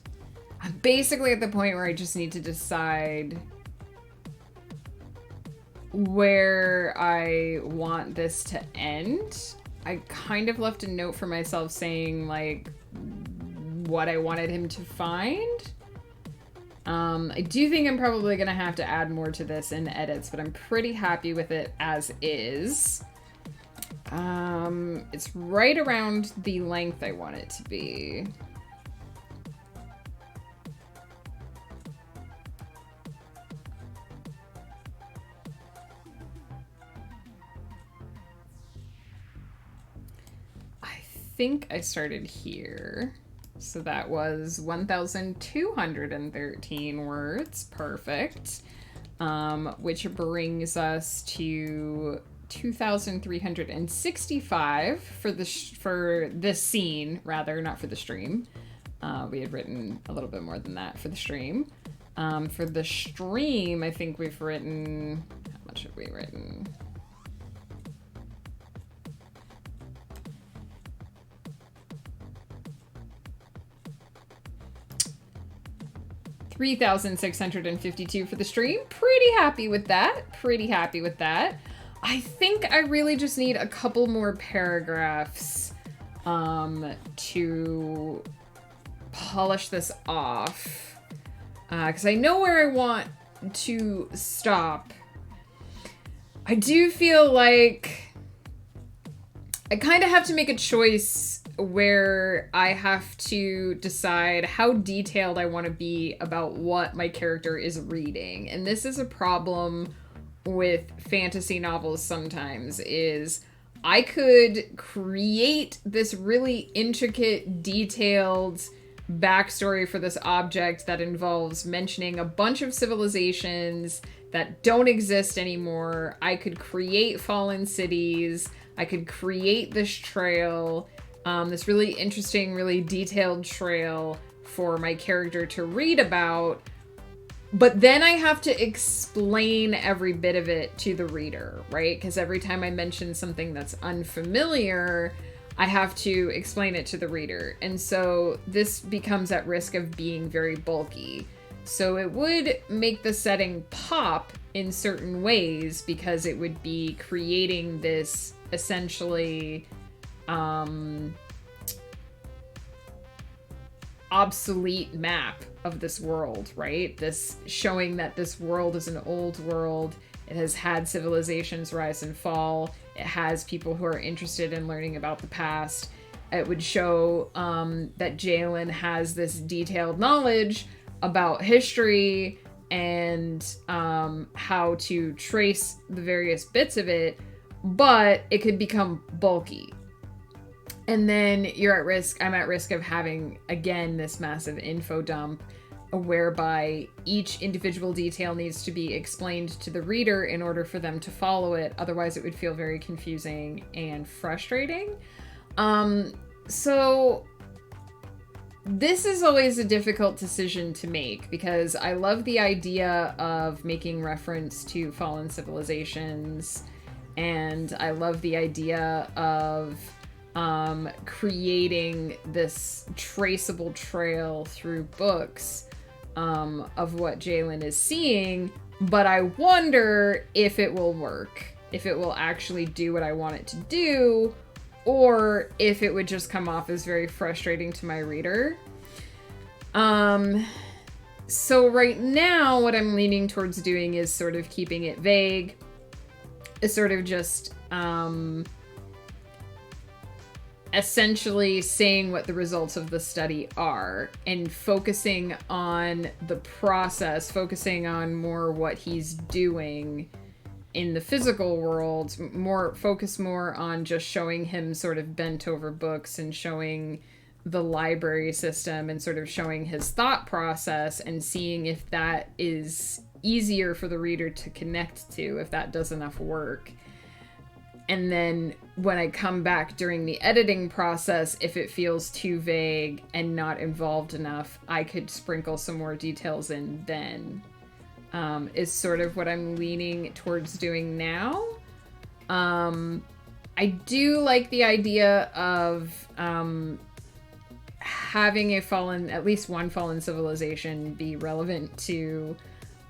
[SPEAKER 1] I'm basically at the point where I just need to decide where I want this to end. I kind of left a note for myself saying, like, what I wanted him to find. I do think I'm probably gonna have to add more to this in edits, but I'm pretty happy with it as is. It's right around the length I want it to be. I think I started here. So that was 1,213 words. Perfect. Which brings us to 2,365 for this scene, rather, not for the stream. We had written a little bit more than that for the stream. For the stream, I think we've written... How much have we written? 3,652 for the stream. Pretty happy with that. Pretty happy with that. I think I really just need a couple more paragraphs to polish this off. Because I know where I want to stop. I do feel like I kind of have to make a choice where I have to decide how detailed I want to be about what my character is reading. And this is a problem with fantasy novels sometimes, is I could create this really intricate, detailed backstory for this object that involves mentioning a bunch of civilizations that don't exist anymore. I could create fallen cities. I could create this trail, this really interesting, really detailed trail for my character to read about. But then I have to explain every bit of it to the reader, right? Because every time I mention something that's unfamiliar, I have to explain it to the reader. And so this becomes at risk of being very bulky. So it would make the setting pop in certain ways because it would be creating this essentially obsolete map of this world, right? This showing that this world is an old world. It has had civilizations rise and fall. It has people who are interested in learning about the past. It would show that Jalen has this detailed knowledge about history and how to trace the various bits of it, but it could become bulky. And then I'm at risk of having, again, this massive info dump whereby each individual detail needs to be explained to the reader in order for them to follow it. Otherwise, it would feel very confusing and frustrating. So this is always a difficult decision to make because I love the idea of making reference to fallen civilizations, and I love the idea of creating this traceable trail through books of what Jalen is seeing, but I wonder if it will work, if it will actually do what I want it to do, or if it would just come off as very frustrating to my reader. So right now what I'm leaning towards doing is sort of keeping it vague, is sort of just essentially saying what the results of the study are and focusing on the process, focusing on more what he's doing in the physical world, focus more on just showing him sort of bent over books and showing the library system and sort of showing his thought process and seeing if that is easier for the reader to connect to, if that does enough work. And then when I come back during the editing process, if it feels too vague and not involved enough, I could sprinkle some more details in then, is sort of what I'm leaning towards doing now. I I do like the idea of having at least one fallen civilization be relevant to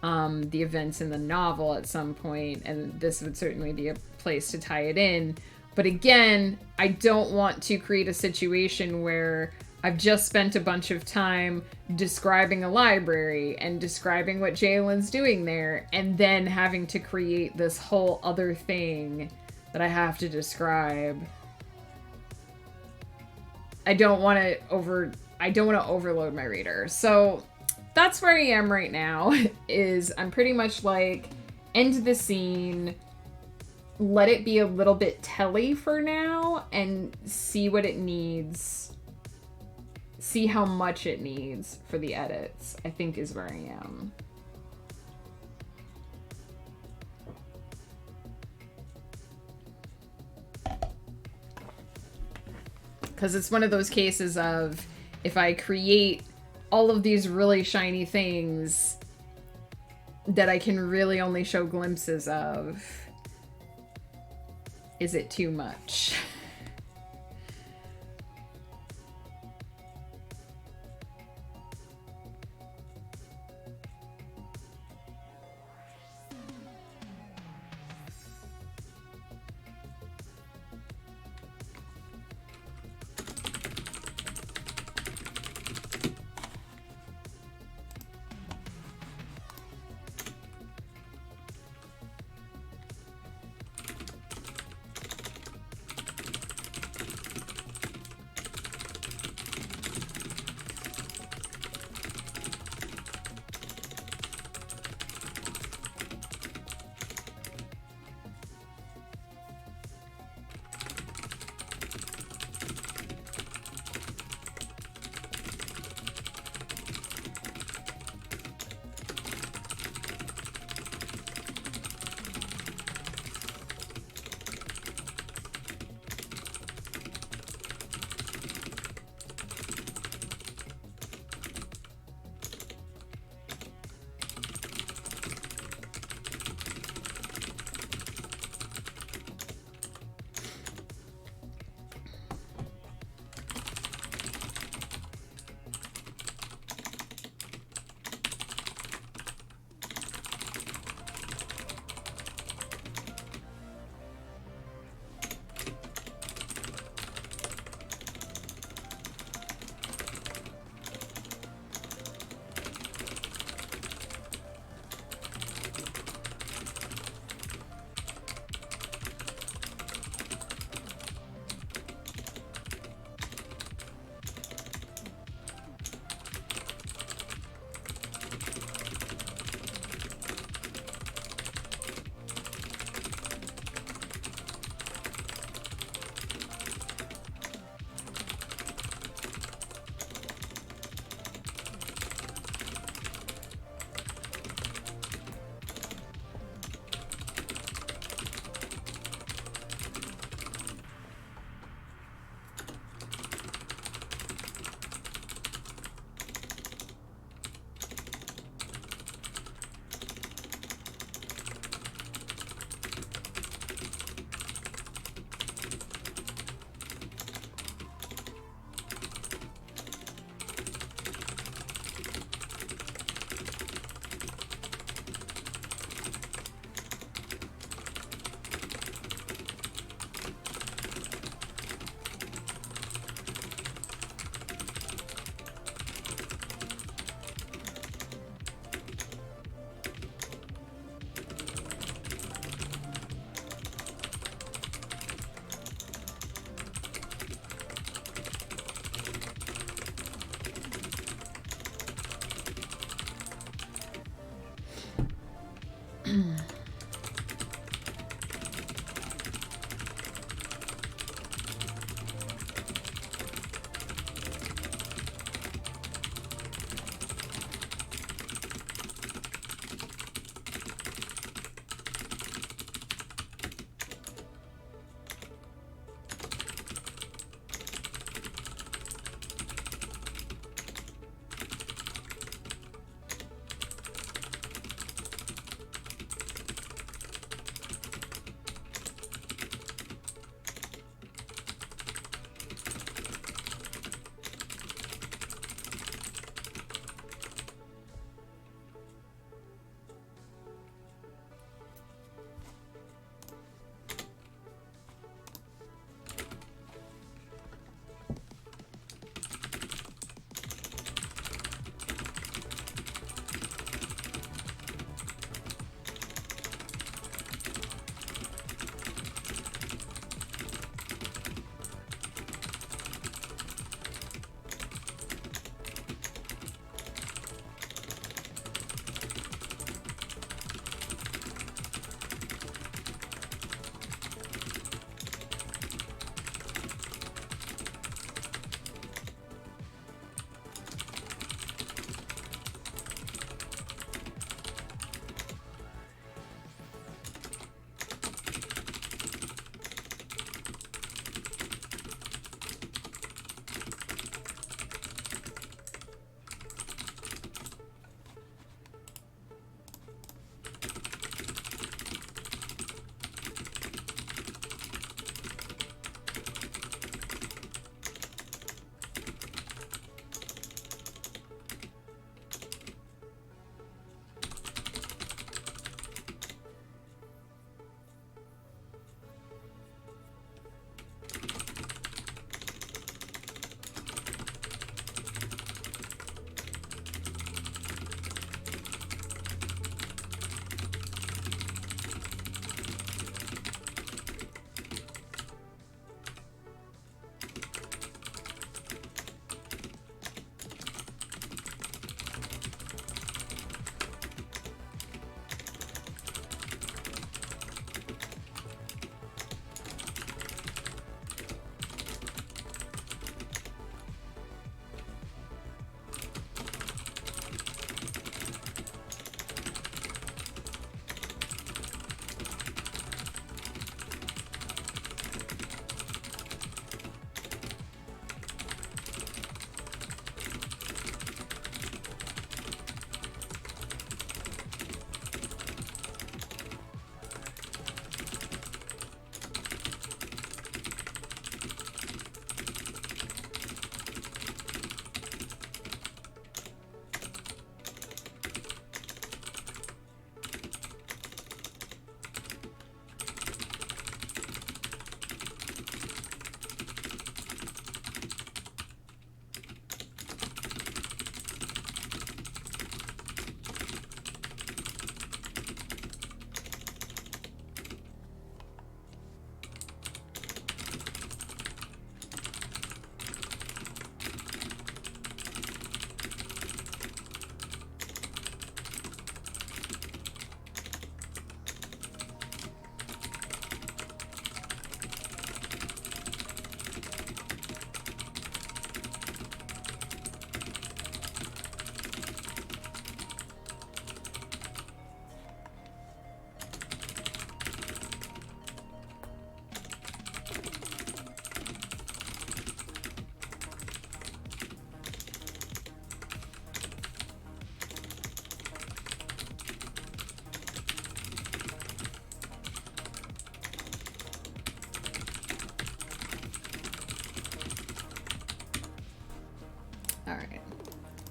[SPEAKER 1] the events in the novel at some point, and this would certainly be a place to tie it in. But again, I don't want to create a situation where I've just spent a bunch of time describing a library and describing what Jalen's doing there, and then having to create this whole other thing that I have to describe. I don't want to overload my reader. So that's where I am right now. Is I'm pretty much like, end the scene, let it be a little bit telly for now, and see what it needs. See how much it needs for the edits, I think, is where I am. Because it's one of those cases of, if I create all of these really shiny things that I can really only show glimpses of, is it too much?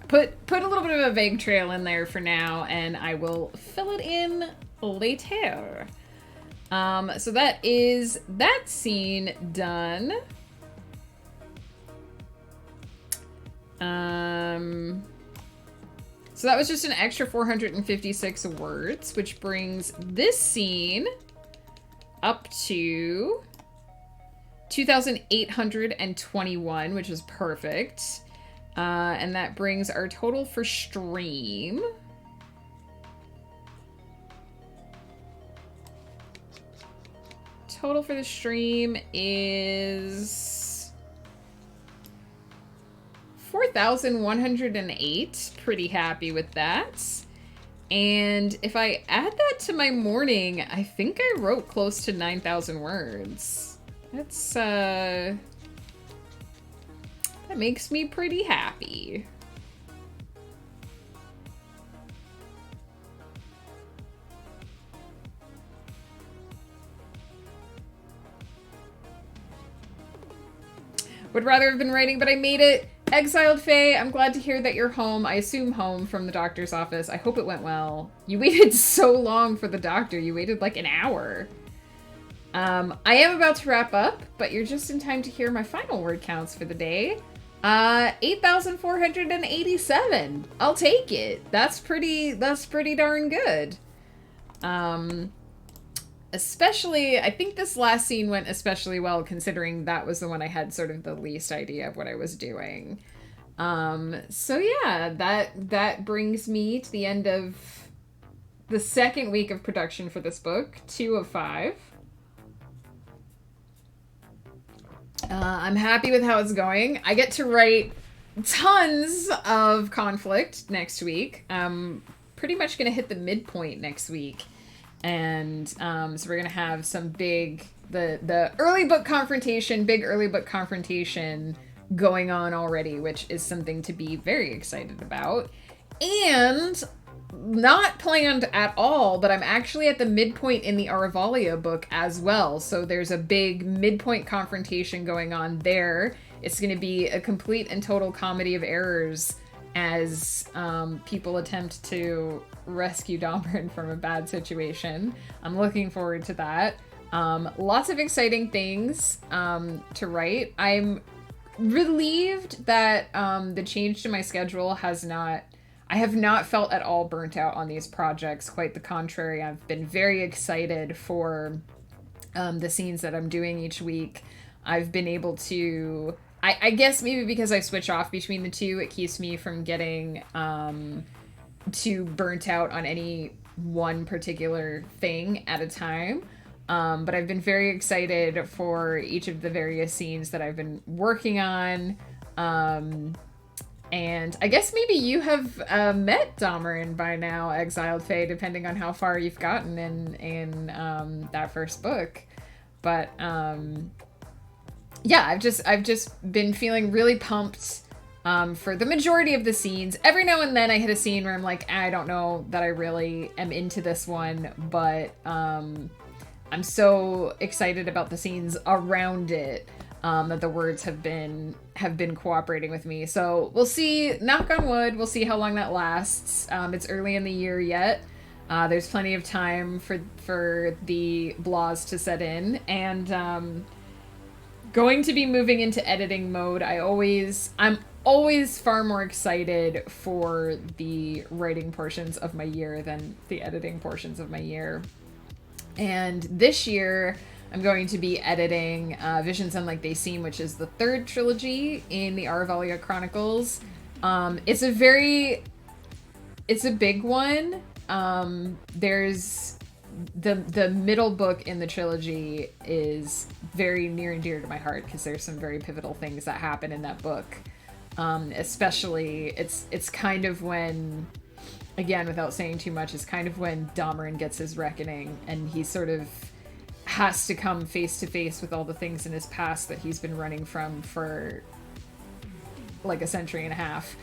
[SPEAKER 1] put a little bit of a vague trail in there for now, and I will fill it in later. So that is that scene done. So that was just an extra 456 words, which brings this scene up to 2,821, which is perfect. And that brings our total for stream. Total for the stream is 4,108. Pretty happy with that. And if I add that to my morning, I think I wrote close to 9,000 words. That's, that makes me pretty happy. Would rather have been writing, but I made it. Exiled Faye, I'm glad to hear that you're home. I assume home from the doctor's office. I hope it went well. You waited so long for the doctor. You waited like an hour. I am about to wrap up, but you're just in time to hear my final word counts for the day. 8,487. I'll take it. That's pretty darn good. Especially, I think this last scene went especially well, considering that was the one I had sort of the least idea of what I was doing. So yeah, that brings me to the end of the second week of production for this book, 2 of 5. I'm happy with how it's going. I get to write tons of conflict next week. Pretty much going to hit the midpoint next week. And so we're going to have some big, the early book confrontation, big early book confrontation going on already, which is something to be very excited about. And not planned at all, but I'm actually at the midpoint in the Aravalia book as well. So there's a big midpoint confrontation going on there. It's going to be a complete and total comedy of errors as people attempt to rescue Dahmer from a bad situation. I'm looking forward to that. Lots of exciting things to write. I'm relieved that the change to my schedule I have not felt at all burnt out on these projects. Quite the contrary. I've been very excited for the scenes that I'm doing each week. I've been able to... I guess maybe because I switch off between the two, it keeps me from getting too burnt out on any one particular thing at a time. But I've been very excited for each of the various scenes that I've been working on. And I guess maybe you have met Dahmer by now, Exiled Faye, depending on how far you've gotten in that first book. But yeah, I've just been feeling really pumped for the majority of the scenes. Every now and then I hit a scene where I'm like, I don't know that I really am into this one, but I'm so excited about the scenes around it. That the words have been cooperating with me. So we'll see, knock on wood, we'll see how long that lasts. It's early in the year yet. There's plenty of time for the blahs to set in, and going to be moving into editing mode. I'm always far more excited for the writing portions of my year than the editing portions of my year. And this year I'm going to be editing Visions Unlike They Seem, which is the third trilogy in the Aravalia Chronicles. It's a big one. There's the middle book in the trilogy is very near and dear to my heart because there's some very pivotal things that happen in that book. Especially, it's kind of when, again, without saying too much, it's kind of when Dahmer gets his reckoning, and he sort of has to come face to face with all the things in his past that he's been running from for like a century and a half.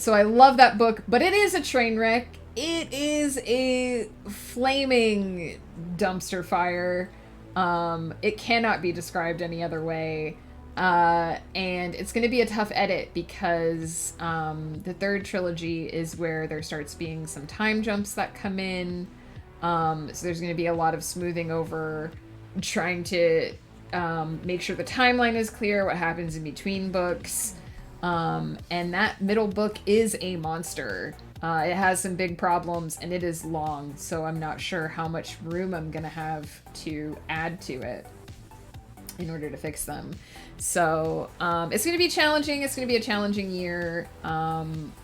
[SPEAKER 1] So I love that book, but it is a train wreck. It is a flaming dumpster fire. It cannot be described any other way. And it's going to be a tough edit because the third trilogy is where there starts being some time jumps that come in. So there's going to be a lot of smoothing over, trying to make sure the timeline is clear, what happens in between books. And that middle book is a monster. It has some big problems and it is long, so I'm not sure how much room I'm going to have to add to it in order to fix them. So it's going to be challenging. It's going to be a challenging year.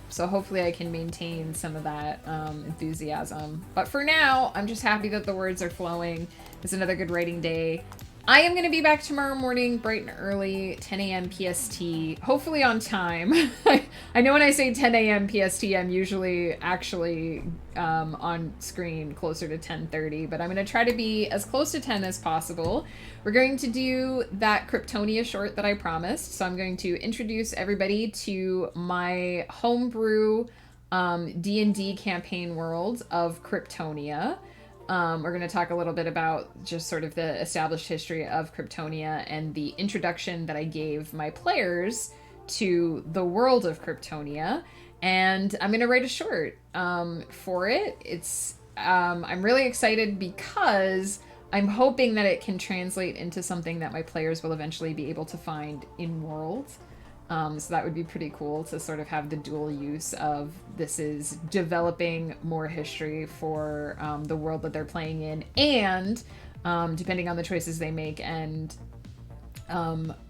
[SPEAKER 1] So hopefully I can maintain some of that enthusiasm. But for now, I'm just happy that the words are flowing. It's another good writing day. I am going to be back tomorrow morning, bright and early, 10 a.m. PST, hopefully on time. I know when I say 10 a.m. PST, I'm usually actually on screen closer to 10:30, but I'm going to try to be as close to 10 as possible. We're going to do that Kryptonia short that I promised, so I'm going to introduce everybody to my homebrew D&D campaign world of Kryptonia. We're going to talk a little bit about just sort of the established history of Kryptonia and the introduction that I gave my players to the world of Kryptonia. And I'm going to write a short for it. I'm really excited because I'm hoping that it can translate into something that my players will eventually be able to find in world. So that would be pretty cool to sort of have the dual use of this is developing more history for the world that they're playing in, and depending on the choices they make and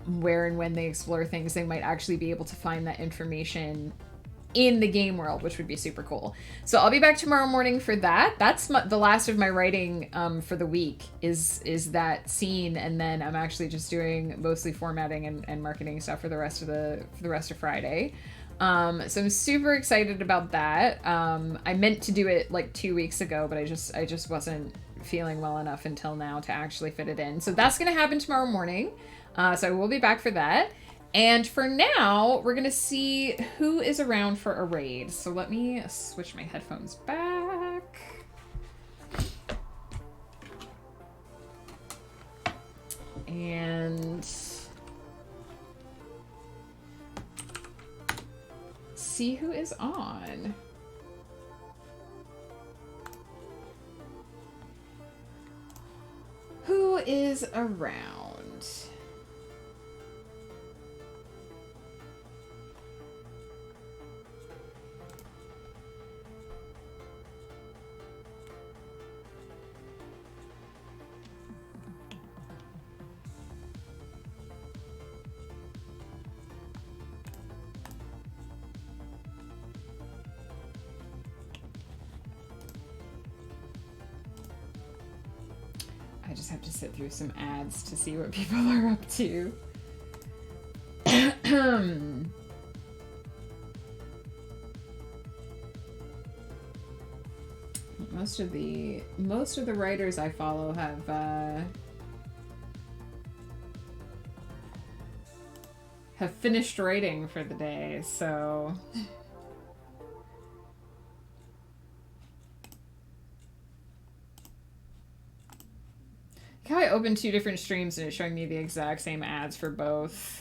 [SPEAKER 1] where and when they explore things, they might actually be able to find that information in the game world, which would be super cool. So I'll be back tomorrow morning for that. That's the last of my writing for the week is that scene, and then I'm actually just doing mostly formatting and marketing stuff for the rest of Friday. So I'm super excited about that. I meant to do it like 2 weeks ago, but I just wasn't feeling well enough until now to actually fit it in. So that's gonna happen tomorrow morning. So I will be back for that. And for now, we're going to see who is around for a raid. So let me switch my headphones back. And see who is on. Who is around? I just have to sit through some ads to see what people are up to. Most of the writers I follow have finished writing for the day, so I opened 2 different streams and it's showing me the exact same ads for both.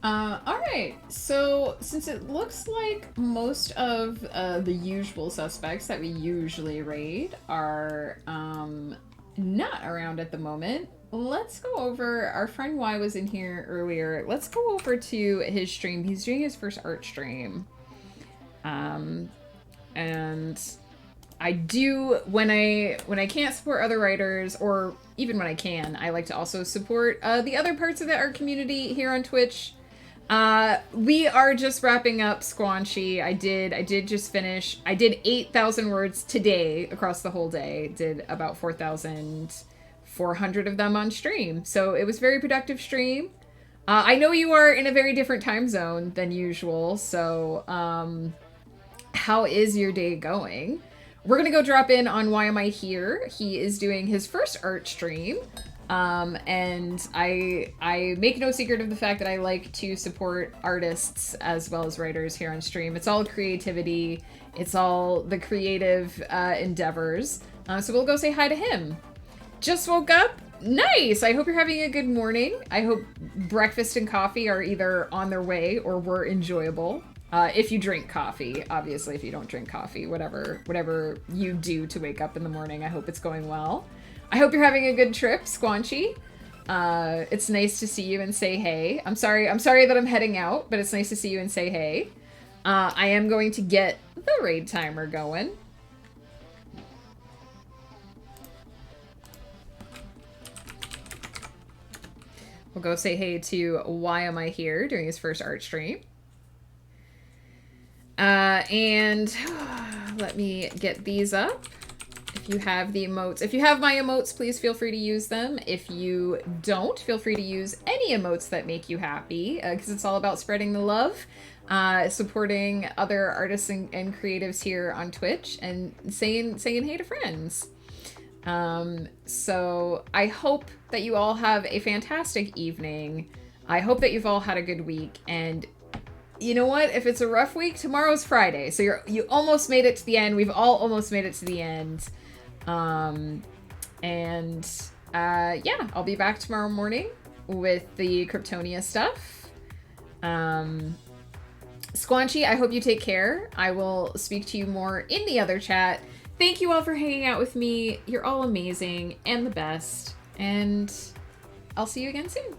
[SPEAKER 1] Alright, so since it looks like most of the usual suspects that we usually raid are not around at the moment, let's go over, our friend Y was in here earlier, let's go over to his stream. He's doing his first art stream. And I do when I can't support other writers, or even when I can, I like to also support the other parts of the art community here on Twitch. We are just wrapping up Squanchy. I did just finish. I did 8,000 words today across the whole day. Did about 4,400 of them on stream. So it was a very productive stream. I know you are in a very different time zone than usual. So how is your day going? We're going to go drop in on Why Am I Here? He is doing his first art stream. And I make no secret of the fact that I like to support artists as well as writers here on stream. It's all creativity. It's all the creative endeavors. So we'll go say hi to him. Just woke up. Nice. I hope you're having a good morning. I hope breakfast and coffee are either on their way or were enjoyable. If you drink coffee, obviously, if you don't drink coffee, whatever you do to wake up in the morning, I hope it's going well. I hope you're having a good trip, Squanchy. It's nice to see you and say hey. I'm sorry that I'm heading out, but it's nice to see you and say hey. I am going to get the raid timer going. We'll go say hey to Why Am I Here doing his first art stream. And let me get these up. If you have the emotes, if you have my emotes, please feel free to use them. If you don't, feel free to use any emotes that make you happy, because it's all about spreading the love, supporting other artists and creatives here on Twitch, and saying hey to friends. So I hope that you all have a fantastic evening. I hope that you've all had a good week, and you know what? If it's a rough week, tomorrow's Friday, so you almost made it to the end. We've all almost made it to the end. Yeah, I'll be back tomorrow morning with the Kryptonia stuff. Squanchy, I hope you take care. I will speak to you more in the other chat. Thank you all for hanging out with me. You're all amazing and the best, and I'll see you again soon.